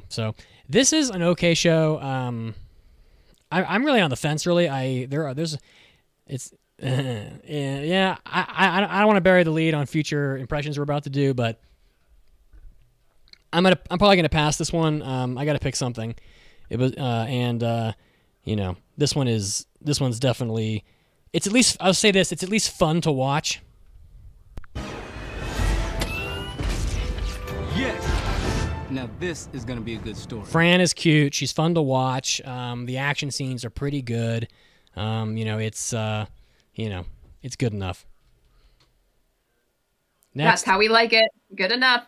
so this is an okay show. I'm really on the fence, really. I don't want to bury the lead on future impressions we're about to do, but I'm probably going to pass this one. I got to pick something. It was, this one's definitely, it's at least, I'll say this, it's at least fun to watch. Yes. Now this is gonna be a good story. Fran is cute. She's fun to watch. The action scenes are pretty good. It's good enough. Next. That's how we like it. Good enough.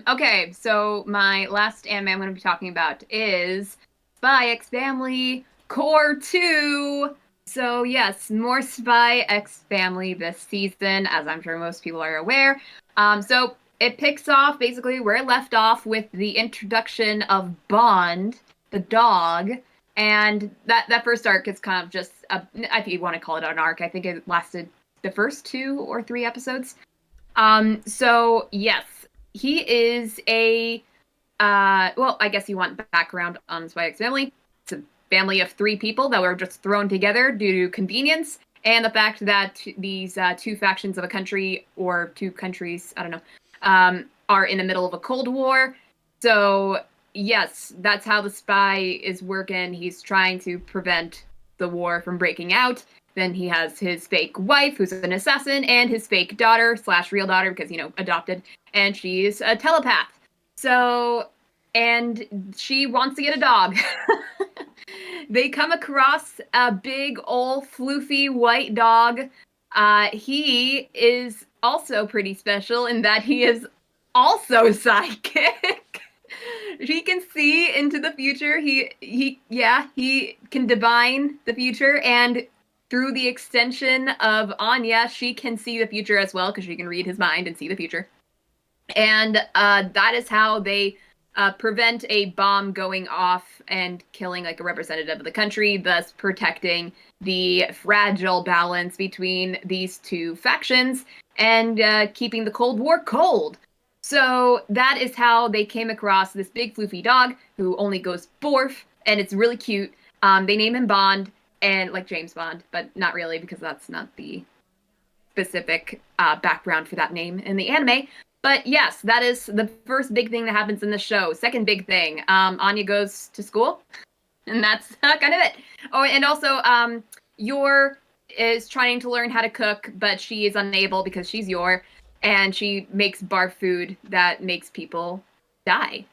Okay, so my last anime I'm going to be talking about is Spy X Family Core 2. So yes, more Spy X Family this season, as I'm sure most people are aware. So it picks off basically where it left off with the introduction of Bond, the dog. And that first arc is kind of just, I think you want to call it an arc. I think it lasted the first 2 or 3 episodes. So yes, he is I guess you want background on Spy X Family. It's a family of 3 people that were just thrown together due to convenience and the fact that these 2 factions of a country, or 2 countries, I don't know, are in the middle of a Cold War. So yes, that's how the spy is working. He's trying to prevent the war from breaking out. Then he has his fake wife, who's an assassin, and his fake daughter / real daughter, because, adopted, and she's a telepath. So, and she wants to get a dog. They come across a big old floofy white dog. He is also pretty special in that he is also psychic. He can see into the future. He can divine the future, and through the extension of Anya, she can see the future as well, because she can read his mind and see the future. And that is how they prevent a bomb going off and killing like a representative of the country, thus protecting the fragile balance between these 2 factions and keeping the Cold War cold. So that is how they came across this big floofy dog who only goes borf, and it's really cute. They name him Bond, and like James Bond, but not really, because that's not the specific background for that name in the anime. But yes, that is the first big thing that happens in the show. Second big thing, Anya goes to school, and that's kind of it. Oh, and also, Yor is trying to learn how to cook, but she is unable because she's Yor, and she makes barf food that makes people die.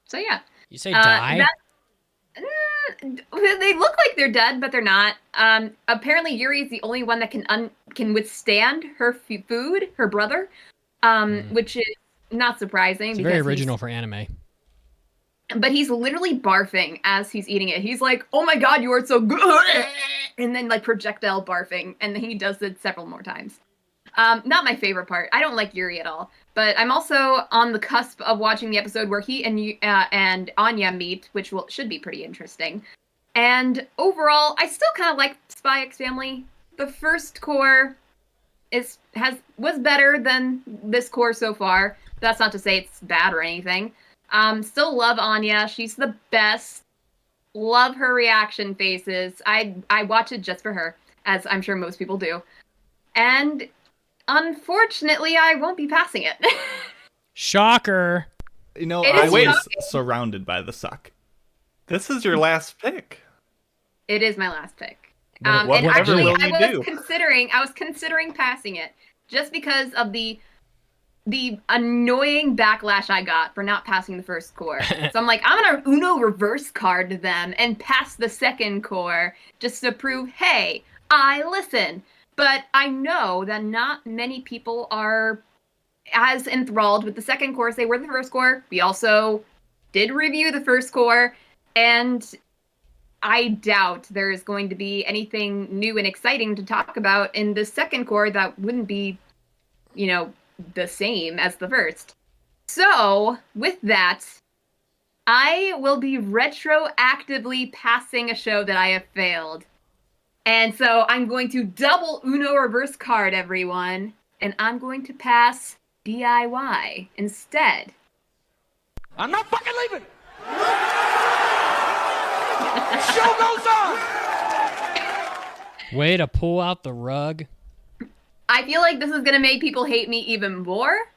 So yeah. You say die? They look like they're dead, but they're not. Apparently, Yuri is the only one that can withstand her food, her brother, which is not surprising. It's very original for anime. But he's literally barfing as he's eating it. He's like, "Oh my god, you are so good!" And then like projectile barfing, and then he does it several more times. Not my favorite part. I don't like Yuri at all. But I'm also on the cusp of watching the episode where he and Anya meet, which should be pretty interesting. And overall, I still kind of like Spy X Family. The first core was better than this core so far. That's not to say it's bad or anything. Still love Anya. She's the best. Love her reaction faces. I watch it just for her, as I'm sure most people do. And unfortunately, I won't be passing it. Shocker. I was surrounded by the suck. This is your last pick. It is my last pick. Whatever actually, will you do? I was considering passing it just because of the annoying backlash I got for not passing the first core. So I'm like, I'm gonna Uno reverse card them and pass the second core just to prove, hey, I listen. But I know that not many people are as enthralled with the second core as they were the first core. We also did review the first core, and I doubt there is going to be anything new and exciting to talk about in the second core that wouldn't be, the same as the first. So, with that, I will be retroactively passing a show that I have failed. And so I'm going to double Uno reverse card everyone, and I'm going to pass DIY instead. I'm not fucking leaving! The show goes on! Way to pull out the rug. I feel like this is going to make people hate me even more.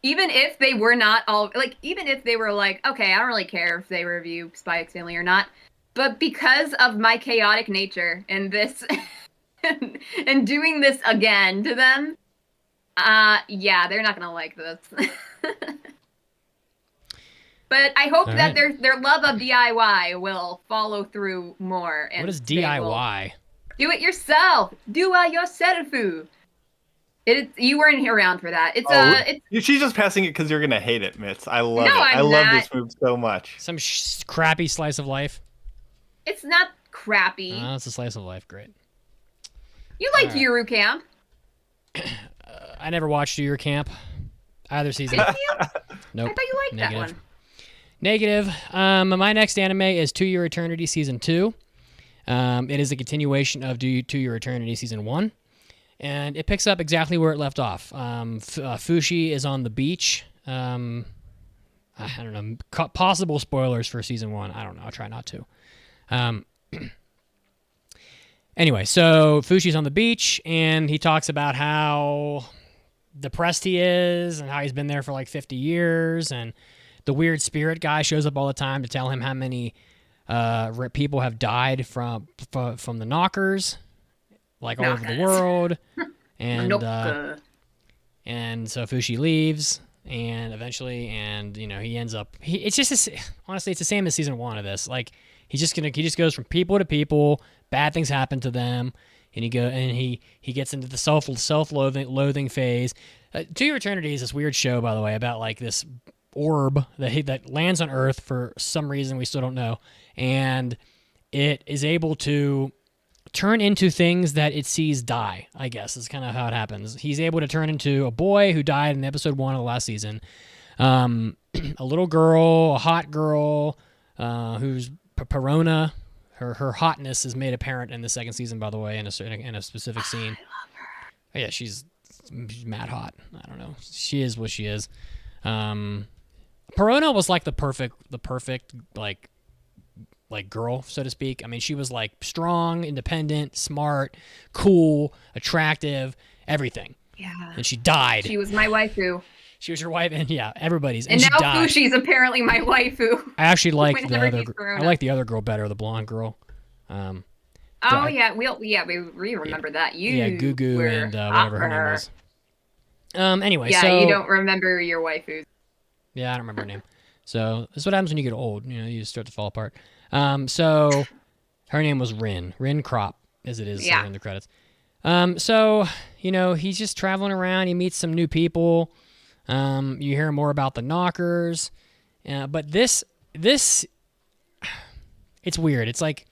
Even if they were not all, even if they were like, okay, I don't really care if they review Spy X Family or not. But because of my chaotic nature and this, and doing this again to them, they're not going to like this. But I hope All that right. their love of DIY will follow through more. And What is they will DIY? do it yourself. Do it yourself. You weren't around for that. She's just passing it because you're gonna hate it, Mitz. I love it. I'm I love not. this move so much. Some crappy slice of life. It's not crappy. It's a slice of life. Great. You liked Yuru Camp. I never watched Your Camp either season. Did you? Nope. I thought you liked that one. Negative. My next anime is To Your Eternity Season 2. It is a continuation of To Your Eternity Season 1. And it picks up exactly where it left off. Fushi is on the beach. I don't know. Possible spoilers for Season 1. I don't know. I'll try not to. Anyway, so Fushi's on the beach, and he talks about how depressed he is and how he's been there for like 50 years, and the weird spirit guy shows up all the time to tell him how many people have died from the knockers, like all over the world. And so Fushi leaves, and eventually, he ends up. It's just honestly, it's the same as season 1 of this. Like he just goes from people to people. Bad things happen to them, and he gets into the self-loathing phase. To Your Eternity is this weird show, by the way, about like this orb that lands on Earth for some reason we still don't know, and it is able to turn into things that it sees die, I guess is kind of how it happens. He's able to turn into a boy who died in episode 1 of the last season, a little girl, a hot girl, who's Perona. Her hotness is made apparent in the second season, by the way, in a specific scene. I love her. Oh, yeah, she's mad hot. I don't know. She is what she is. Perona was like the perfect like girl, so to speak. I mean, she was like strong, independent, smart, cool, attractive, everything. Yeah. And she died. She was my waifu. She was your wife, and yeah, everybody's. And now Fushi's apparently my waifu. I actually like the other. I like the other girl better, the blonde girl. We remember that. Gugu and whatever her name was. Anyway, yeah, so you don't remember your waifu. Yeah, I don't remember her name. So this is what happens when you get old. You start to fall apart. So her name was Rin Crop, as it is in the credits. So he's just traveling around. He meets some new people. You hear more about the knockers, but this it's weird. It's like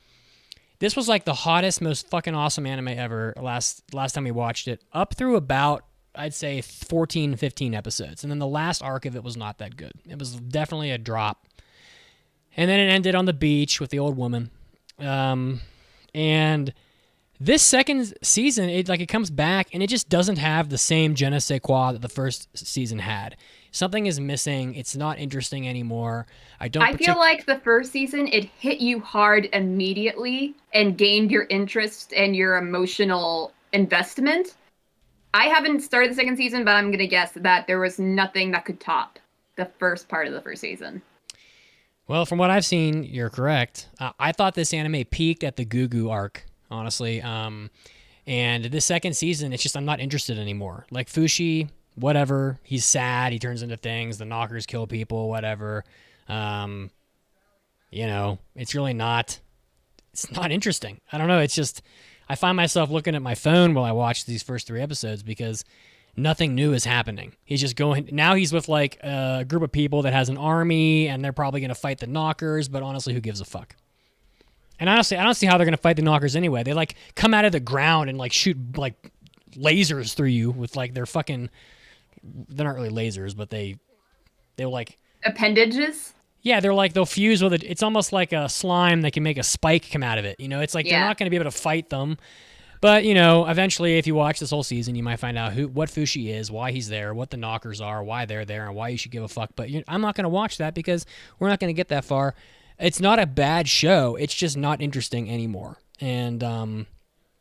this was like the hottest, most fucking awesome anime ever last time we watched it, up through about I'd say 14, 15 episodes, and then the last arc of it was not that good. It was definitely a drop, and then it ended on the beach with the old woman, and this second season, it comes back, and it just doesn't have the same je ne sais quoi that the first season had. Something is missing. It's not interesting anymore. I feel like the first season, it hit you hard immediately and gained your interest and your emotional investment. I haven't started the second season, but I'm going to guess that there was nothing that could top the first part of the first season. Well, from what I've seen, you're correct. I thought this anime peaked at the Gugu arc. Honestly, and this second season, it's just I'm not interested anymore. Like Fushi, whatever, he's sad, he turns into things, the knockers kill people, whatever. It's really not. It's not interesting. I don't know. It's just I find myself looking at my phone while I watch these first 3 episodes because nothing new is happening. He's just going now. He's with like a group of people that has an army, and they're probably going to fight the knockers. But honestly, who gives a fuck? And honestly, I don't see how they're going to fight the knockers anyway. They like come out of the ground and like shoot like lasers through you with like their fucking, they're not really lasers, but they're like appendages. Yeah, they'll fuse with it. It's almost like a slime that can make a spike come out of it. It's like they're not going to be able to fight them. But, eventually if you watch this whole season, you might find out what Fushi is, why he's there, what the knockers are, why they're there, and why you should give a fuck. But I'm not going to watch that because we're not going to get that far. It's not a bad show. It's just not interesting anymore. And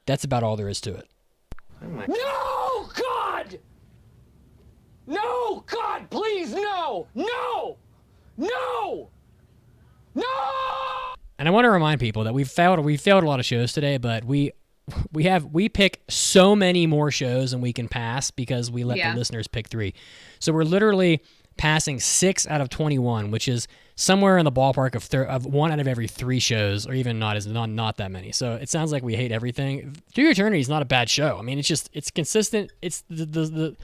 that's about all there is to it. No, God! No, God, please, no! No! No! No! And I want to remind people that we failed a lot of shows today, but we pick so many more shows than we can pass because we let the listeners pick 3. So we're literally passing 6 out of 21, which is somewhere in the ballpark of 1 out of every 3 shows, or even not that many. So it sounds like we hate everything. Through Your Eternity is not a bad show. I mean, it's consistent. It's the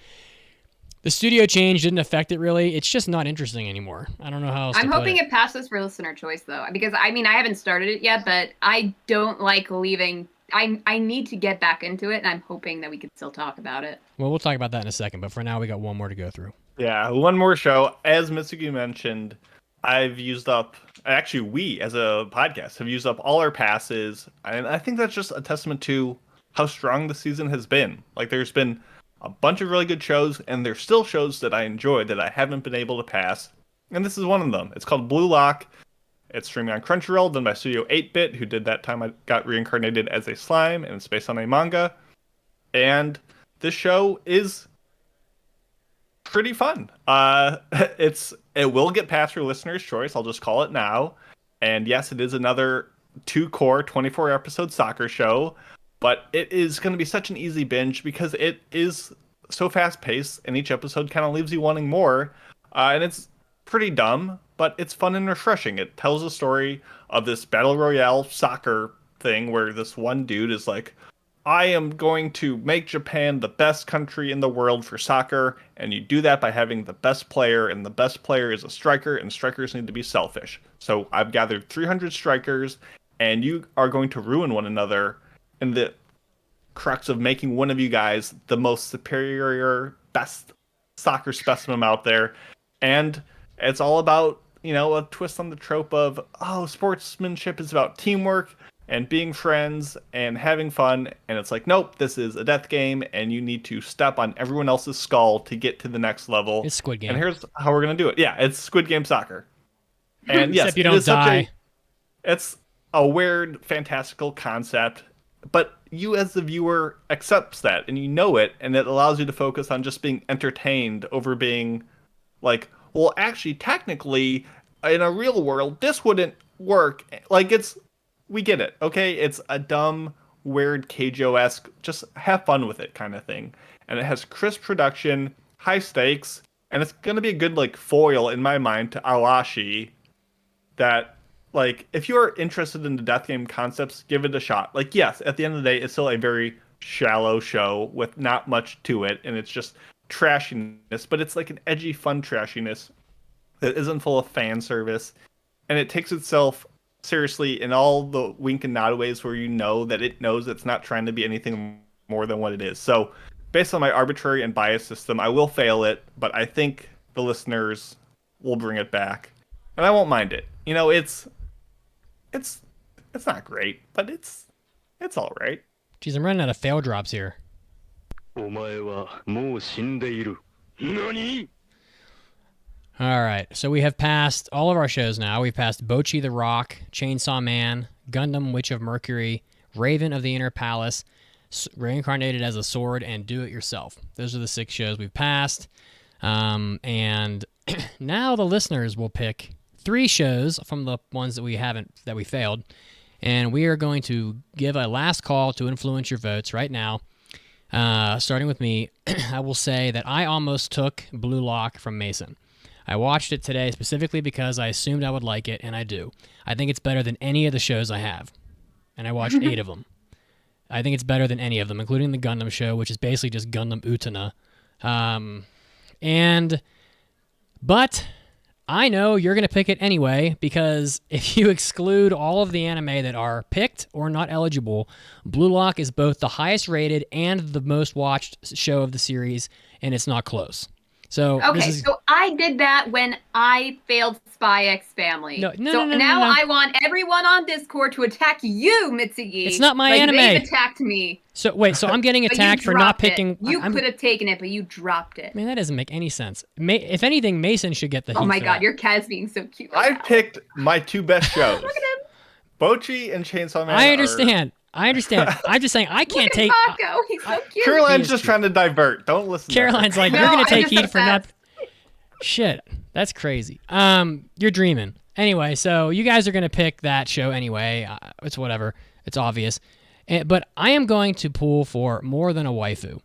studio change didn't affect it really. It's just not interesting anymore. I don't know how else I'm to hoping put it passes for listener choice though, because I mean I haven't started it yet, but I don't like leaving. I need to get back into it, and I'm hoping that we can still talk about it. Well, we'll talk about that in a second, but for now we got one more to go through. Yeah, one more show. As Mitsuki mentioned, I've used up, actually we as a podcast have used up all our passes, and I think that's just a testament to how strong the season has been. Like, there's been a bunch of really good shows, and there's still shows that I enjoy that I haven't been able to pass, and this is one of them. It's called Blue Lock. It's streaming on Crunchyroll, done by Studio 8-Bit, who did That Time I Got Reincarnated as a Slime, and it's based on a manga. And this show is pretty fun. It will get past your listener's choice. I'll just call it now. And yes, it is another 2-core, 24-episode soccer show, but it is going to be such an easy binge because it is so fast-paced, and each episode kind of leaves you wanting more. And it's pretty dumb, but it's fun and refreshing. It tells a story of this battle royale soccer thing where this one dude is like, I am going to make Japan the best country in the world for soccer, and you do that by having the best player, and the best player is a striker, and strikers need to be selfish. So I've gathered 300 strikers, and you are going to ruin one another in the crux of making one of you guys the most superior, best soccer specimen out there. And it's all about, a twist on the trope of, sportsmanship is about teamwork and being friends and having fun. And it's like, nope, this is a death game, and you need to step on everyone else's skull to get to the next level. It's Squid Game. And here's how we're going to do it. Yeah, it's Squid Game soccer. And yes, except you don't die. It's a weird, fantastical concept, but you as the viewer accepts that, and you know it, and it allows you to focus on just being entertained over being like, well, actually, technically, in a real world, this wouldn't work. Like, we get it, okay? It's a dumb, weird, Keijo-esque, just have fun with it kind of thing. And it has crisp production, high stakes, and it's going to be a good, foil, in my mind, to Arashi that, if you're interested in the death game concepts, give it a shot. Yes, at the end of the day, it's still a very shallow show with not much to it, and it's just trashiness, but it's an edgy, fun trashiness that isn't full of fan service, and it takes itself seriously in all the wink and nod ways where you know that it knows it's not trying to be anything more than what it is. So, based on my arbitrary and biased system, I will fail it, but I think the listeners will bring it back, and I won't mind it. It's not great, but it's all right. Jeez, I'm running out of fail drops here. All right, so we have passed all of our shows now. We've passed Bocchi the Rock, Chainsaw Man, Gundam Witch of Mercury, Raven of the Inner Palace, Reincarnated as a Sword, and Do It Yourself. Those are the 6 shows we've passed. And now the listeners will pick 3 shows from the ones that we failed. And we are going to give a last call to influence your votes right now. Starting with me, I will say that I almost took Blue Lock from Mason. I watched it today specifically because I assumed I would like it, and I do. I think it's better than any of the shows I have. And I watched 8 of them. I think it's better than any of them, including the Gundam show, which is basically just Gundam Utena. But I know you're going to pick it anyway, because if you exclude all of the anime that are picked or not eligible, Blue Lock is both the highest rated and the most watched show of the series, and it's not close. So so I did that when I failed Spy X Family. No. I want everyone on Discord to attack you, Mitsugi. It's not my anime. They've attacked me. So wait, so I'm getting attacked for not picking. You could have taken it, but you dropped it. Man, that doesn't make any sense. If anything, Mason should get the. Oh my god, that. your cat's being so cute. I picked my 2 best shows. Look at him. Bocchi and Chainsaw Man. I understand. I'm just saying I can't take. Taco. He's so cute. Caroline's just trying to divert. Don't listen. Caroline's like, you're gonna take heat for not. Shit, that's crazy. You're dreaming. Anyway, so you guys are gonna pick that show anyway. It's whatever. It's obvious. But I am going to pull for More Than a Waifu.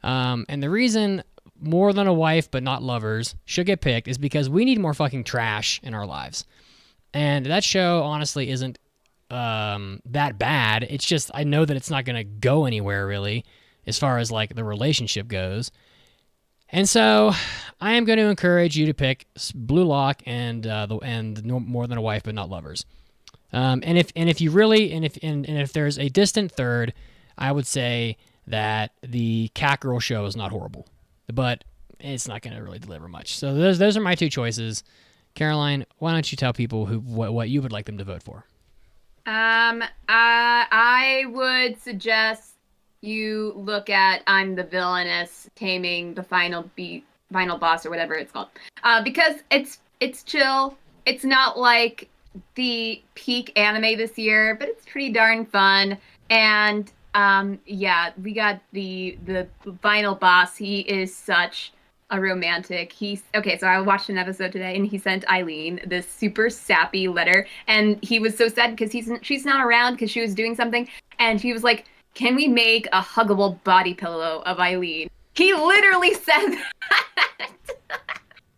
And the reason More Than a Wife But Not Lovers should get picked is because we need more fucking trash in our lives. And that show, honestly, isn't that bad. It's just, I know that it's not going to go anywhere, really, as far as, like, the relationship goes. And so, I am going to encourage you to pick Blue Lock and More Than a Wife But Not Lovers. And if there's a distant third, I would say that the Cat Girl show is not horrible, but it's not going to really deliver much. So those are my two choices. Caroline, why don't you tell people what you would like them to vote for? I would suggest you look at I'm the Villainess Taming the Final Boss or whatever it's called, because it's chill. It's not like the peak anime this year, but it's pretty darn fun. And we got the final boss. He is such a romantic. So I watched an episode today, and he sent Eileen this super sappy letter, and he was so sad because she's not around because she was doing something, and he was like, "Can we make a huggable body pillow of Eileen?" He literally said that.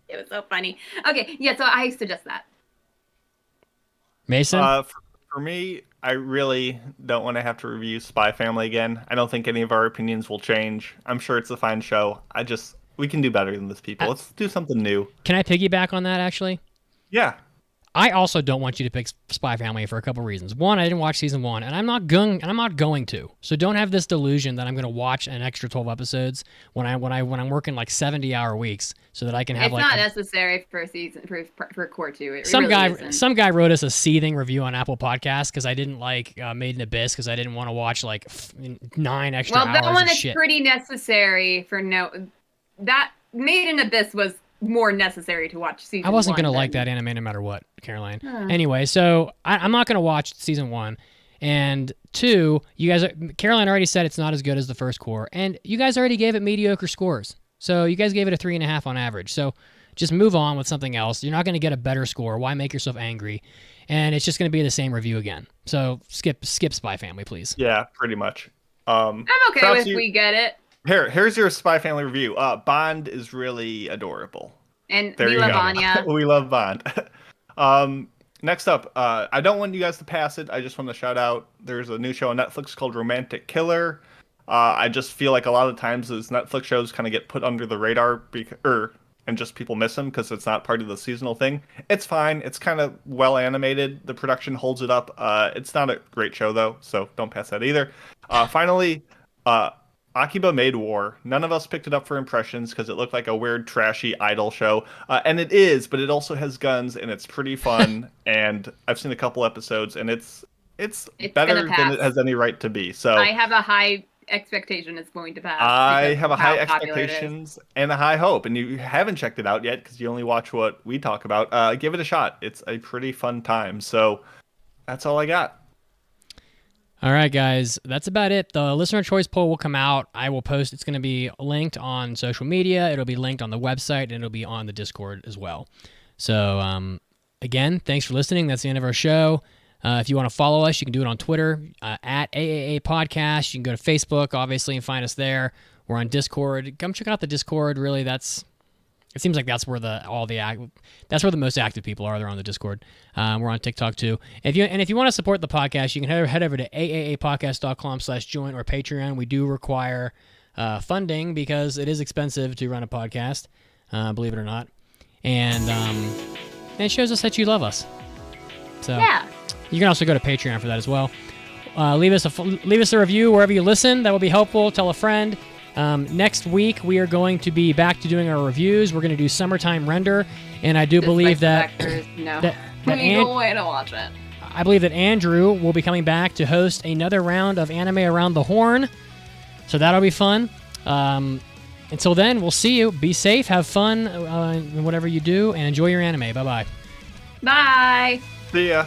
It was so funny. Okay, yeah, so I suggest that. Mason? For me, I really don't want to have to review Spy Family again. I don't think any of our opinions will change. I'm sure it's a fine show. We can do better than this, people. Let's do something new. Can I piggyback on that, actually? Yeah. I also don't want you to pick Spy Family for a couple reasons. One, I didn't watch season 1, and I'm not going to. So don't have this delusion that I'm going to watch an extra 12 episodes when I'm working like 70-hour weeks, so that I can have It's not necessary for for Core 2. Some guy wrote us a seething review on Apple Podcasts because I didn't like Made in Abyss because I didn't want to watch like 9 extra hours. Well, that one of is shit. pretty necessary for that Made in Abyss was more necessary to watch season 1. I wasn't going to like that anime no matter what, Caroline. Anyway, so I'm not going to watch season 1. And 2, Caroline already said it's not as good as the first Core. And you guys already gave it mediocre scores. So you guys gave it a 3.5 on average. So just move on with something else. You're not going to get a better score. Why make yourself angry? And it's just going to be the same review again. So skip Spy Family, please. Yeah, pretty much. I'm okay with we get it. Here's your Spy Family review. Bond is really adorable. And we love Anya. We love Bond. Next up, I don't want you guys to pass it. I just want to shout out, there's a new show on Netflix called Romantic Killer. I just feel like a lot of times those Netflix shows kind of get put under the radar and just people miss them because it's not part of the seasonal thing. It's fine. It's kind of well animated. The production holds it up. It's not a great show, though, so don't pass that either. Finally, Akiba Made War. None of us picked it up for impressions because it looked like a weird, trashy idol show. And it is, but it also has guns, and it's pretty fun. And I've seen a couple episodes, and it's better than it has any right to be. So I have a high expectation it's going to pass. I have a high expectations and a high hope. And you haven't checked it out yet because you only watch what we talk about. Give it a shot. It's a pretty fun time. So that's all I got. All right, guys, that's about it. The listener choice poll will come out. I will post. It's going to be linked on social media. It'll be linked on the website, and it'll be on the Discord as well. So, again, thanks for listening. That's the end of our show. If you want to follow us, you can do it on Twitter, at AAA Podcast. You can go to Facebook, obviously, and find us there. We're on Discord. Come check out the Discord. Really, it seems like that's where that's where the most active people are. They're on the Discord. We're on TikTok too. If you want to support the podcast, you can head over to aapodcast.com/join or Patreon. We do require funding because it is expensive to run a podcast, believe it or not, and it shows us that you love us. So yeah, you can also go to Patreon for that as well. Leave us a review wherever you listen. That will be helpful. Tell a friend. Next week, we are going to be back to doing our reviews. We're going to do Summertime Render, and I do believe that no way to watch it. I believe that Andrew will be coming back to host another round of Anime Around the Horn, so that'll be fun. Until then, we'll see you. Be safe, have fun in whatever you do, and enjoy your anime. Bye-bye. Bye. See ya.